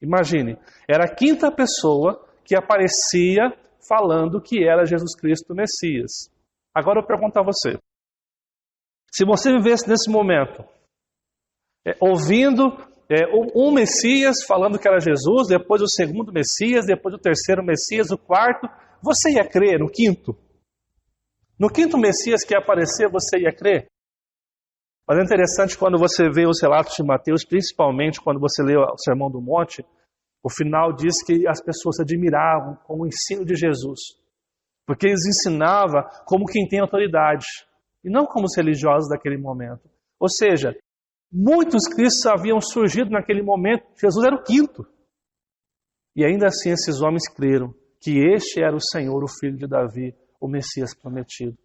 Speaker 1: Imagine, era a quinta pessoa que aparecia falando que era Jesus Cristo, o Messias. Agora eu pergunto a você, se você vivesse nesse momento, ouvindo um Messias falando que era Jesus, depois o segundo Messias, depois o terceiro Messias, o quarto, você ia crer no quinto? No quinto Messias que ia aparecer, você ia crer? Mas é interessante quando você vê os relatos de Mateus, principalmente quando você lê o Sermão do Monte, o final diz que as pessoas se admiravam com o ensino de Jesus, porque eles ensinavam como quem tem autoridade, e não como os religiosos daquele momento. Ou seja, muitos cristos haviam surgido naquele momento, Jesus era o quinto. E ainda assim esses homens creram que este era o Senhor, o Filho de Davi, o Messias prometido.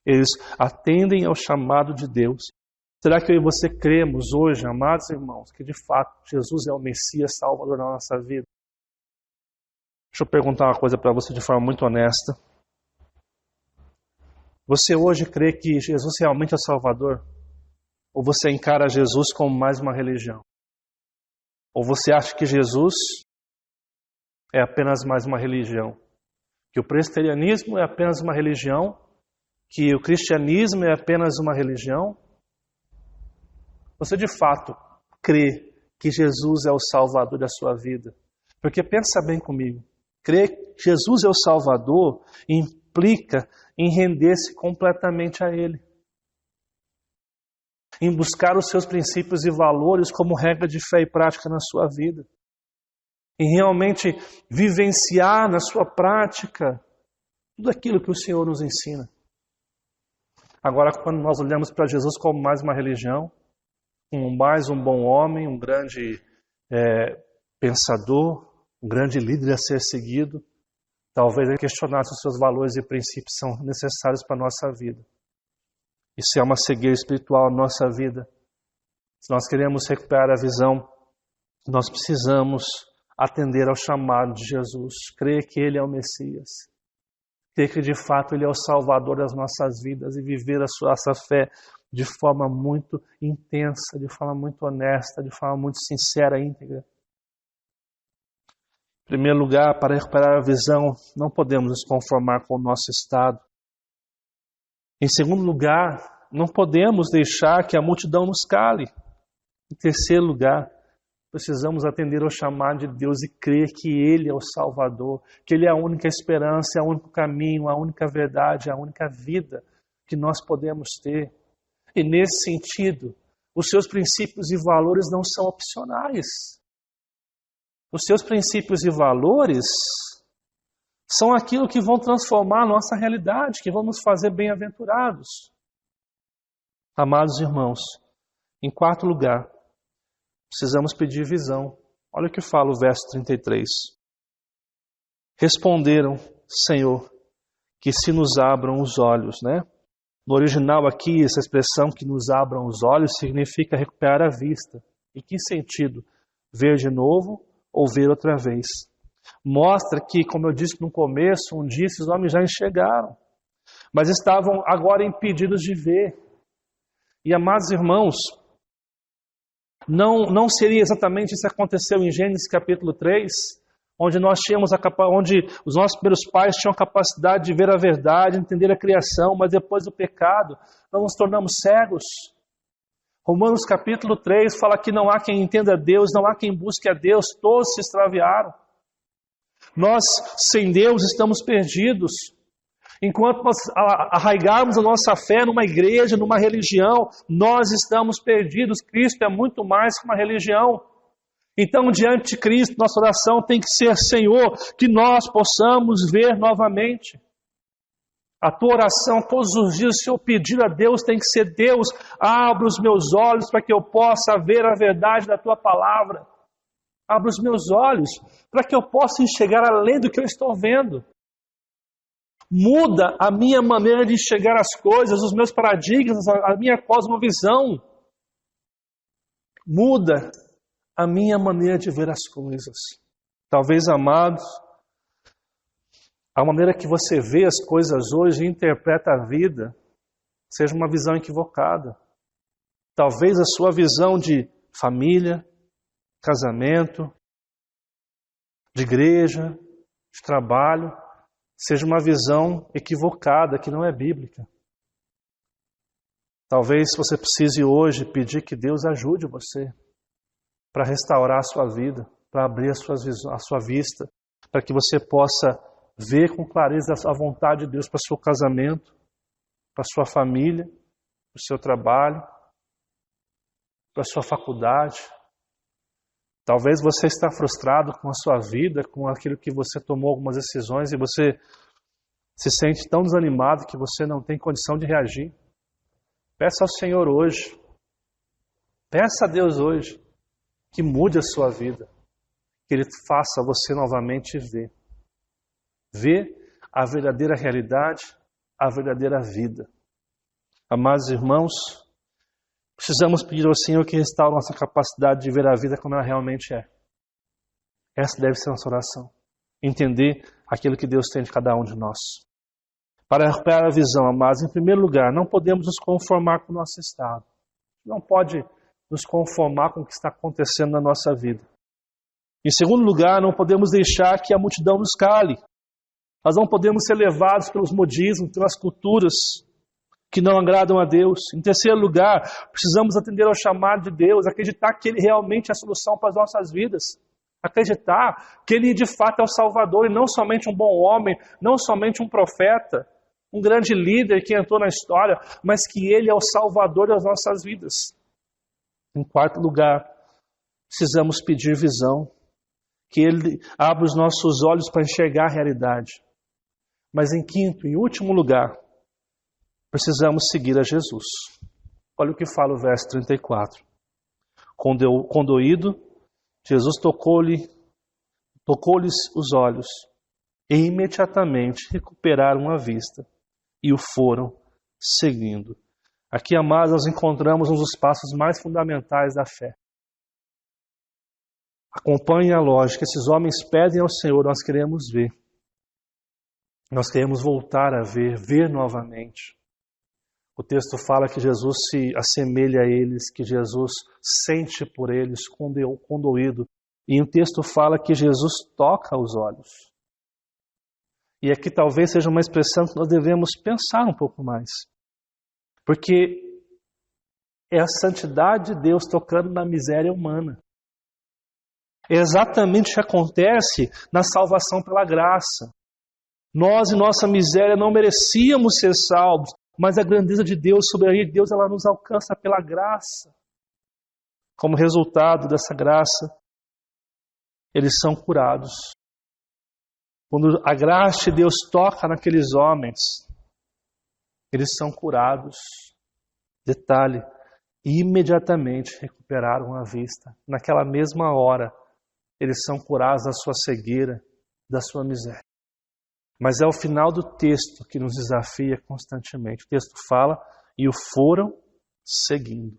Speaker 1: Eles atendem ao chamado de Deus. Será que eu e você cremos hoje, amados irmãos, que de fato Jesus é o Messias Salvador da nossa vida? Deixa eu perguntar uma coisa para você de forma muito honesta. Você hoje crê que Jesus realmente é Salvador? Ou você encara Jesus como mais uma religião? Ou você acha que Jesus é apenas mais uma religião? Que o presbiterianismo é apenas uma religião? Que o cristianismo é apenas uma religião? você de fato crê que Jesus é o Salvador da sua vida. Porque pensa bem comigo, crer que Jesus é o Salvador implica em render-se completamente a Ele. Em buscar os seus princípios e valores como regra de fé e prática na sua vida. Em realmente vivenciar na sua prática tudo aquilo que o Senhor nos ensina. Agora, quando nós olhamos para Jesus como mais uma religião, como mais um bom homem, um grande pensador, um grande líder a ser seguido, talvez ele questionasse os seus valores e princípios são necessários para a nossa vida. Isso é uma cegueira espiritual na nossa vida. Se nós queremos recuperar a visão, nós precisamos atender ao chamado de Jesus, crer que Ele é o Messias, crer que de fato Ele é o Salvador das nossas vidas e viver a nossa fé de forma muito intensa, de forma muito honesta, de forma muito sincera e íntegra. Em primeiro lugar, para recuperar a visão, não podemos nos conformar com o nosso estado. Em segundo lugar, não podemos deixar que a multidão nos cale. Em terceiro lugar, precisamos atender ao chamado de Deus e crer que Ele é o Salvador, que Ele é a única esperança, é o único caminho, a única verdade, a única vida que nós podemos ter. E nesse sentido, os seus princípios e valores não são opcionais. Os seus princípios e valores são aquilo que vão transformar a nossa realidade, que vão nos fazer bem-aventurados. Amados irmãos, em quarto lugar, precisamos pedir visão. Olha o que fala o verso 33. Responderam, Senhor, que se nos abram os olhos, né? No original aqui, essa expressão que nos abram os olhos significa recuperar a vista. Em que sentido? Ver de novo ou ver outra vez. Mostra que, como eu disse no começo, um dia esses homens já enxergaram, mas estavam agora impedidos de ver. E, amados irmãos, não seria exatamente isso que aconteceu em Gênesis capítulo 3, onde onde os nossos primeiros pais tinham a capacidade de ver a verdade, entender a criação, mas depois do pecado, nós nos tornamos cegos. Romanos capítulo 3 fala que não há quem entenda a Deus, não há quem busque a Deus, todos se extraviaram. Nós, sem Deus, estamos perdidos. Enquanto nós arraigarmos a nossa fé numa igreja, numa religião, nós estamos perdidos. Cristo é muito mais que uma religião. Então, diante de Cristo, nossa oração tem que ser, Senhor, que nós possamos ver novamente. A tua oração todos os dias, o seu pedido a Deus tem que ser, Deus, abra os meus olhos para que eu possa ver a verdade da tua palavra. Abra os meus olhos para que eu possa enxergar além do que eu estou vendo. Muda a minha maneira de enxergar as coisas, os meus paradigmas, a minha cosmovisão. Muda a minha maneira de ver as coisas. Talvez, amados, a maneira que você vê as coisas hoje e interpreta a vida seja uma visão equivocada. Talvez a sua visão de família, casamento, de igreja, de trabalho, seja uma visão equivocada, que não é bíblica. Talvez você precise hoje pedir que Deus ajude você para restaurar a sua vida, para abrir a sua vista, para que você possa ver com clareza a vontade de Deus para o seu casamento, para a sua família, para o seu trabalho, para a sua faculdade. Talvez você está frustrado com a sua vida, com aquilo que você tomou algumas decisões e você se sente tão desanimado que você não tem condição de reagir. Peça ao Senhor hoje, peça a Deus hoje, que mude a sua vida, que Ele faça você novamente ver a verdadeira realidade, a verdadeira vida. Amados irmãos, precisamos pedir ao Senhor que restaure nossa capacidade de ver a vida como ela realmente é. Essa deve ser a nossa oração. Entender aquilo que Deus tem de cada um de nós. Para recuperar a visão, amados, em primeiro lugar, não podemos nos conformar com o nosso estado. Não pode nos conformar com o que está acontecendo na nossa vida. Em segundo lugar, não podemos deixar que a multidão nos cale. Nós não podemos ser levados pelos modismos, pelas culturas que não agradam a Deus. Em terceiro lugar, precisamos atender ao chamado de Deus, acreditar que Ele realmente é a solução para as nossas vidas. Acreditar que Ele de fato é o Salvador e não somente um bom homem, não somente um profeta, um grande líder que entrou na história, mas que Ele é o Salvador das nossas vidas. Em quarto lugar, precisamos pedir visão, que Ele abra os nossos olhos para enxergar a realidade. Mas em quinto e último lugar, precisamos seguir a Jesus. Olha o que fala o verso 34. Condoído, Jesus tocou-lhes os olhos e imediatamente recuperaram a vista e o foram seguindo. Aqui, amados, nós encontramos um dos passos mais fundamentais da fé. Acompanhe a lógica. Esses homens pedem ao Senhor, nós queremos ver. Nós queremos voltar a ver novamente. O texto fala que Jesus se assemelha a eles, que Jesus sente por eles, condoído. E o texto fala que Jesus toca os olhos. E aqui talvez seja uma expressão que nós devemos pensar um pouco mais. Porque é a santidade de Deus tocando na miséria humana. É exatamente o que acontece na salvação pela graça. Nós, em nossa miséria, não merecíamos ser salvos, mas a grandeza de Deus, soberania de Deus, ela nos alcança pela graça. Como resultado dessa graça, eles são curados. Quando a graça de Deus toca naqueles homens, eles são curados. Detalhe, imediatamente recuperaram a vista. Naquela mesma hora, eles são curados da sua cegueira, da sua miséria. Mas é o final do texto que nos desafia constantemente. O texto fala, e o foram seguindo.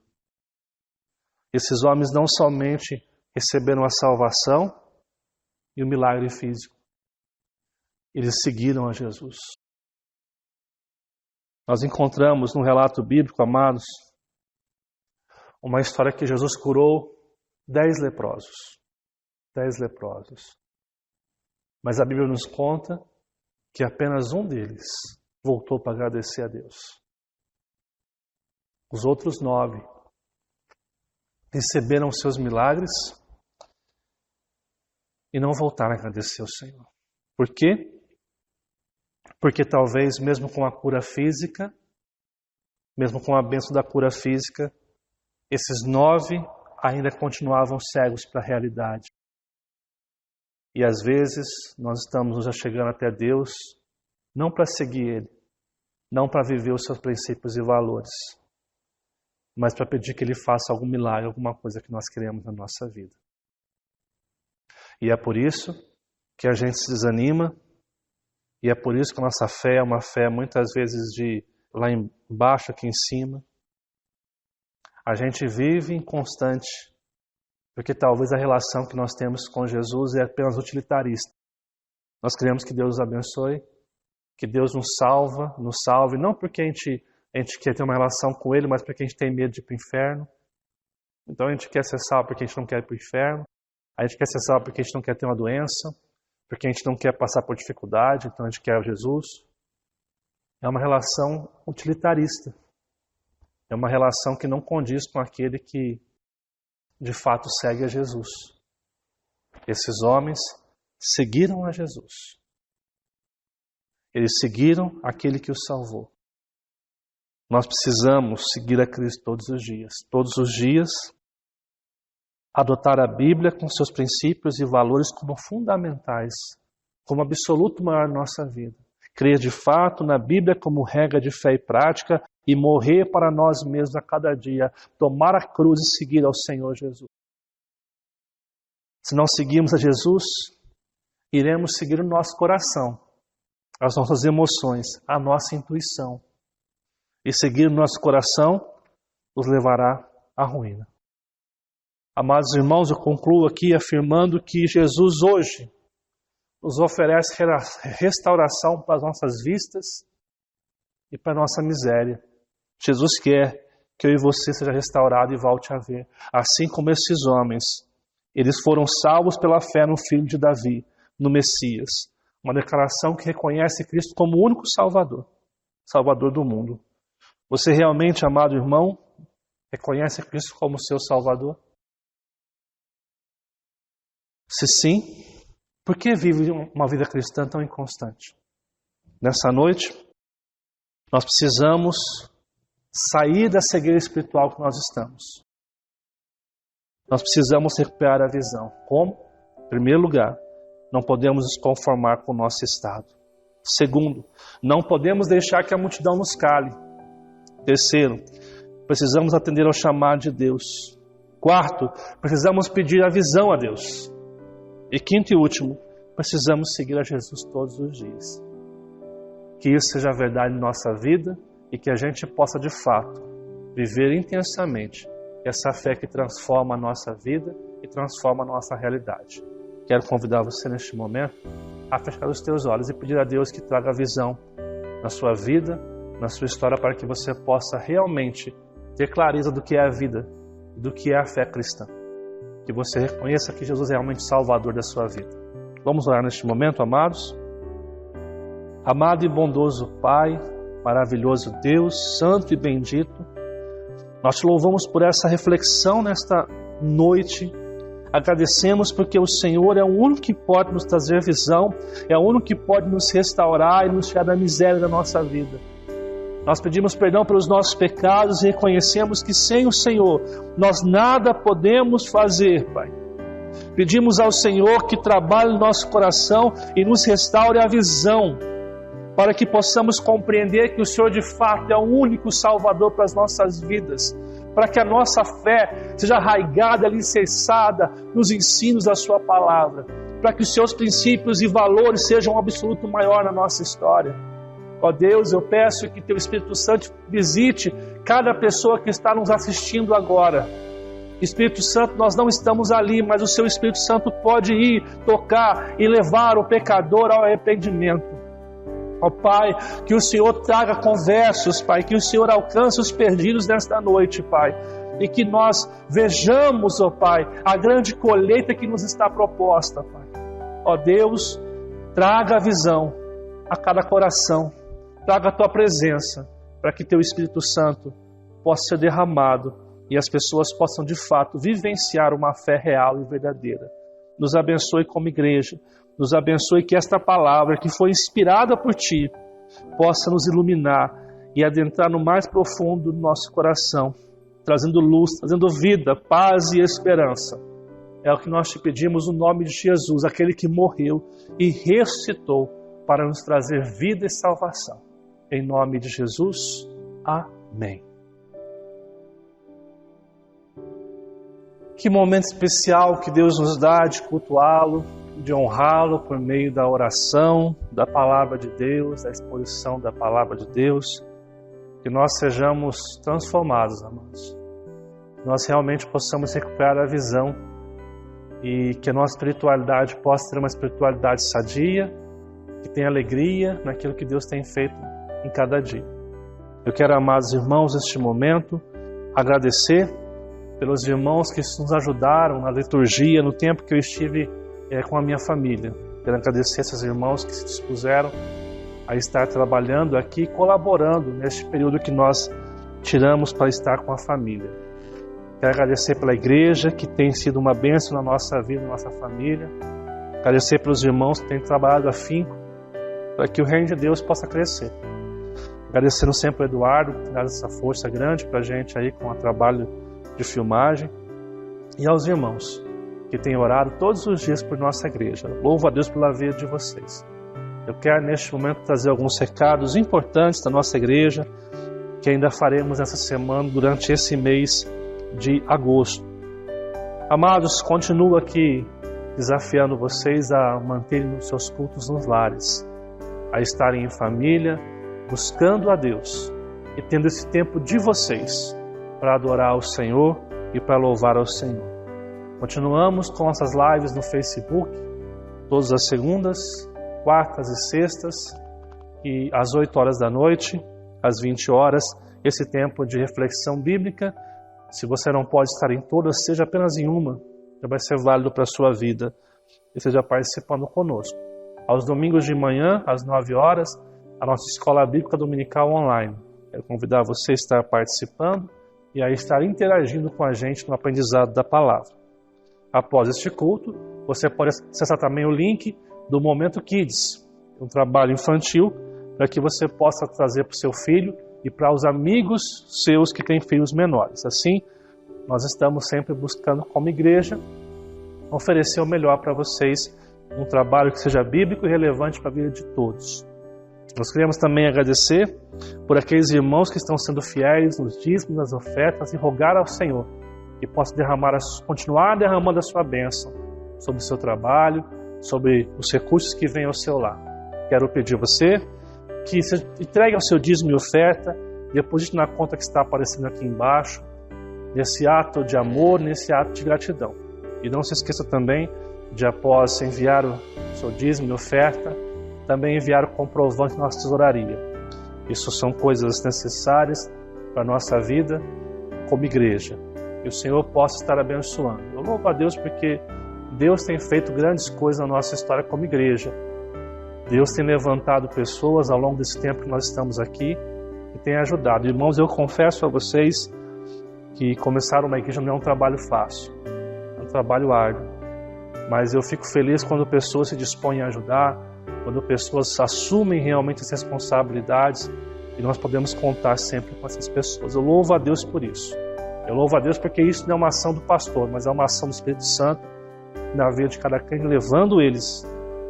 Speaker 1: Esses homens não somente receberam a salvação e o milagre físico. Eles seguiram a Jesus. Nós encontramos no relato bíblico, amados, uma história que Jesus curou 10 leprosos. 10 leprosos. Mas a Bíblia nos conta que apenas um deles voltou para agradecer a Deus. Os outros 9 receberam os seus milagres e não voltaram a agradecer ao Senhor. Por quê? Porque talvez mesmo com a cura física, mesmo com a bênção da cura física, esses 9 ainda continuavam cegos para a realidade. E às vezes nós estamos já chegando até Deus, não para seguir Ele, não para viver os seus princípios e valores, mas para pedir que Ele faça algum milagre, alguma coisa que nós queremos na nossa vida. E é por isso que a gente se desanima, e é por isso que a nossa fé é uma fé muitas vezes de lá embaixo, aqui em cima. A gente vive inconstante, porque talvez a relação que nós temos com Jesus é apenas utilitarista. Nós queremos que Deus nos abençoe, que Deus nos salve, não porque a gente quer ter uma relação com Ele, mas porque a gente tem medo de ir para o inferno. Então a gente quer ser salvo porque a gente não quer ir para o inferno, a gente quer ser salvo porque a gente não quer ter uma doença, porque a gente não quer passar por dificuldade, então a gente quer Jesus. É uma relação utilitarista. É uma relação que não condiz com aquele que de fato segue a Jesus. Esses homens seguiram a Jesus. Eles seguiram aquele que os salvou. Nós precisamos seguir a Cristo todos os dias. Todos os dias, adotar a Bíblia com seus princípios e valores como fundamentais, como absoluto maior na nossa vida. Crer de fato na Bíblia como regra de fé e prática e morrer para nós mesmos a cada dia, tomar a cruz e seguir ao Senhor Jesus. Se não seguirmos a Jesus, iremos seguir o nosso coração, as nossas emoções, a nossa intuição. E seguir o nosso coração nos levará à ruína. Amados irmãos, eu concluo aqui afirmando que Jesus hoje nos oferece restauração para as nossas vistas e para a nossa miséria. Jesus quer que eu e você seja restaurado e volte a ver. Assim como esses homens, eles foram salvos pela fé no Filho de Davi, no Messias. Uma declaração que reconhece Cristo como o único Salvador, Salvador do mundo. Você realmente, amado irmão, reconhece Cristo como seu Salvador? Se sim, por que vive uma vida cristã tão inconstante? Nessa noite, nós precisamos sair da cegueira espiritual que nós estamos. Nós precisamos recuperar a visão. Como? Em primeiro lugar, não podemos nos conformar com o nosso estado. Segundo, não podemos deixar que a multidão nos cale. Terceiro, precisamos atender ao chamado de Deus. Quarto, precisamos pedir a visão a Deus. E quinto e último, precisamos seguir a Jesus todos os dias. Que isso seja verdade em nossa vida e que a gente possa de fato viver intensamente essa fé que transforma a nossa vida e transforma a nossa realidade. Quero convidar você neste momento a fechar os teus olhos e pedir a Deus que traga visão na sua vida, na sua história, para que você possa realmente ter clareza do que é a vida, do que é a fé cristã. Que você reconheça que Jesus é realmente Salvador da sua vida. Vamos orar neste momento, amados? Amado e bondoso Pai, maravilhoso Deus, santo e bendito, nós te louvamos por essa reflexão nesta noite. Agradecemos porque o Senhor é o único que pode nos trazer visão, é o único que pode nos restaurar e nos tirar da miséria da nossa vida. Nós pedimos perdão pelos nossos pecados e reconhecemos que sem o Senhor nós nada podemos fazer, Pai. Pedimos ao Senhor que trabalhe no nosso coração e nos restaure a visão, para que possamos compreender que o Senhor de fato é o único Salvador para as nossas vidas, para que a nossa fé seja arraigada, alicerçada nos ensinos da Sua Palavra, para que os Seus princípios e valores sejam um absoluto maior na nossa história. Ó Deus, eu peço que Teu Espírito Santo visite cada pessoa que está nos assistindo agora. Espírito Santo, nós não estamos ali, mas o Seu Espírito Santo pode ir, tocar e levar o pecador ao arrependimento. Ó Pai, que o Senhor traga conversos, Pai, que o Senhor alcance os perdidos nesta noite, Pai, e que nós vejamos, ó Pai, a grande colheita que nos está proposta, Pai. Ó Deus, traga a visão a cada coração, traga a Tua presença, para que Teu Espírito Santo possa ser derramado e as pessoas possam de fato vivenciar uma fé real e verdadeira. Nos abençoe como igreja, nos abençoe que esta palavra que foi inspirada por Ti possa nos iluminar e adentrar no mais profundo do nosso coração, trazendo luz, trazendo vida, paz e esperança. É o que nós Te pedimos no nome de Jesus, aquele que morreu e ressuscitou para nos trazer vida e salvação. Em nome de Jesus, amém. Que momento especial que Deus nos dá de cultuá-lo, de honrá-lo por meio da oração, da palavra de Deus, da exposição da palavra de Deus. Que nós sejamos transformados, amados. Que nós realmente possamos recuperar a visão e que a nossa espiritualidade possa ser uma espiritualidade sadia, que tenha alegria naquilo que Deus tem feito em cada dia. Eu quero, amados irmãos, neste momento, agradecer pelos irmãos que nos ajudaram na liturgia, no tempo que eu estive com a minha família. Quero agradecer esses irmãos que se dispuseram a estar trabalhando aqui, colaborando neste período que nós tiramos para estar com a família. Quero agradecer pela igreja, que tem sido uma bênção na nossa vida, na nossa família. Agradecer pelos irmãos que têm trabalhado afinco, para que o reino de Deus possa crescer. Agradecendo sempre ao Eduardo, que traz essa força grande para a gente aí com o trabalho de filmagem. E aos irmãos que têm orado todos os dias por nossa igreja. Louvo a Deus pela vida de vocês. Eu quero neste momento trazer alguns recados importantes da nossa igreja, que ainda faremos essa semana, durante esse mês de agosto. Amados, continuo aqui desafiando vocês a manterem os seus cultos nos lares, a estarem em família, buscando a Deus e tendo esse tempo de vocês para adorar ao Senhor e para louvar ao Senhor. Continuamos com nossas lives no Facebook, todas as segundas, quartas e sextas, e às 8 horas da noite, às 20 horas, esse tempo de reflexão bíblica. Se você não pode estar em todas, seja apenas em uma, já vai ser válido para a sua vida, e seja participando conosco. Aos domingos de manhã, às 9 horas, a nossa escola bíblica dominical online. Quero convidar você a estar participando e a estar interagindo com a gente no aprendizado da palavra. Após este culto, você pode acessar também o link do Momento Kids, um trabalho infantil, para que você possa trazer para o seu filho e para os amigos seus que têm filhos menores. Assim, nós estamos sempre buscando, como igreja, oferecer o melhor para vocês, um trabalho que seja bíblico e relevante para a vida de todos. Nós queremos também agradecer por aqueles irmãos que estão sendo fiéis nos dízimos, nas ofertas, e rogar ao Senhor que possa continuar derramando a sua bênção sobre o seu trabalho, sobre os recursos que vêm ao seu lar. Quero pedir a você que você entregue o seu dízimo e oferta, deposite na conta que está aparecendo aqui embaixo, nesse ato de amor, nesse ato de gratidão. E não se esqueça também de, após enviar o seu dízimo e oferta, também enviar o comprovante na nossa tesouraria. Isso são coisas necessárias para a nossa vida como igreja. Que o Senhor possa estar abençoando. Eu louvo a Deus porque Deus tem feito grandes coisas na nossa história como igreja. Deus tem levantado pessoas ao longo desse tempo que nós estamos aqui e tem ajudado. Irmãos, eu confesso a vocês que começar uma igreja não é um trabalho fácil, é um trabalho árduo. Mas eu fico feliz quando pessoas se dispõem a ajudar, quando pessoas assumem realmente as responsabilidades e nós podemos contar sempre com essas pessoas. Eu louvo a Deus por isso. Eu louvo a Deus porque isso não é uma ação do pastor, mas é uma ação do Espírito Santo na vida de cada crente, levando eles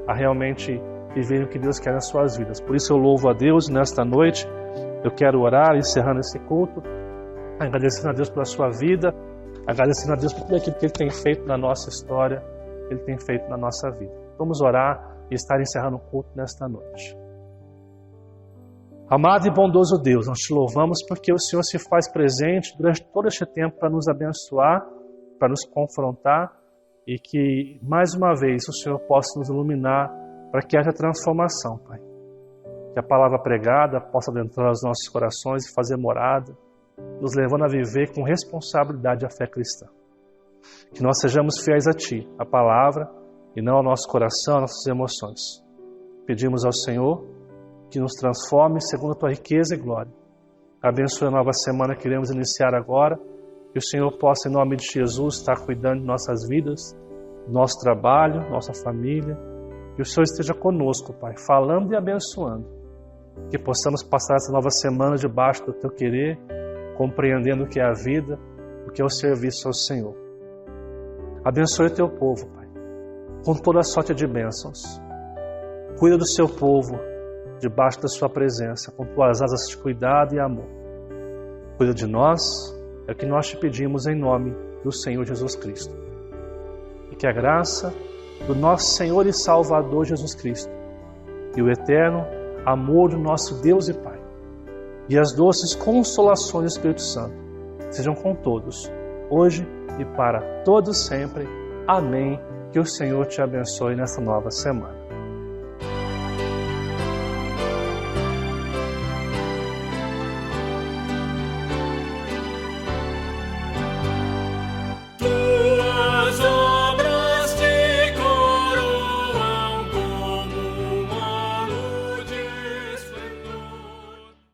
Speaker 1: a realmente viverem o que Deus quer nas suas vidas. Por isso eu louvo a Deus nesta noite. Eu quero orar, encerrando esse culto, agradecendo a Deus pela sua vida, agradecendo a Deus por tudo aquilo que Ele tem feito na nossa história, que Ele tem feito na nossa vida. Vamos orar e estar encerrando o culto nesta noite. Amado e bondoso Deus, nós te louvamos porque o Senhor se faz presente durante todo este tempo para nos abençoar, para nos confrontar e que, mais uma vez, o Senhor possa nos iluminar para que haja transformação, Pai. Que a palavra pregada possa adentrar os nossos corações e fazer morada, nos levando a viver com responsabilidade a fé cristã. Que nós sejamos fiéis a Ti, a palavra, e não ao nosso coração, às nossas emoções. Pedimos ao Senhor que nos transforme segundo a Tua riqueza e glória. Abençoe a nova semana que iremos iniciar agora, que o Senhor possa, em nome de Jesus, estar cuidando de nossas vidas, nosso trabalho, nossa família. Que o Senhor esteja conosco, Pai, falando e abençoando. Que possamos passar essa nova semana debaixo do Teu querer, compreendendo o que é a vida, o que é o serviço ao Senhor. Abençoe o Teu povo, Pai, com toda a sorte de bênçãos. Cuida do Seu povo, debaixo da Sua presença, com Tuas asas de cuidado e amor. Cuida de nós, é o que nós te pedimos em nome do Senhor Jesus Cristo. E que a graça do nosso Senhor e Salvador Jesus Cristo e o eterno amor do nosso Deus e Pai e as doces consolações do Espírito Santo sejam com todos, hoje e para todos sempre. Amém. Que o Senhor te abençoe nessa nova semana.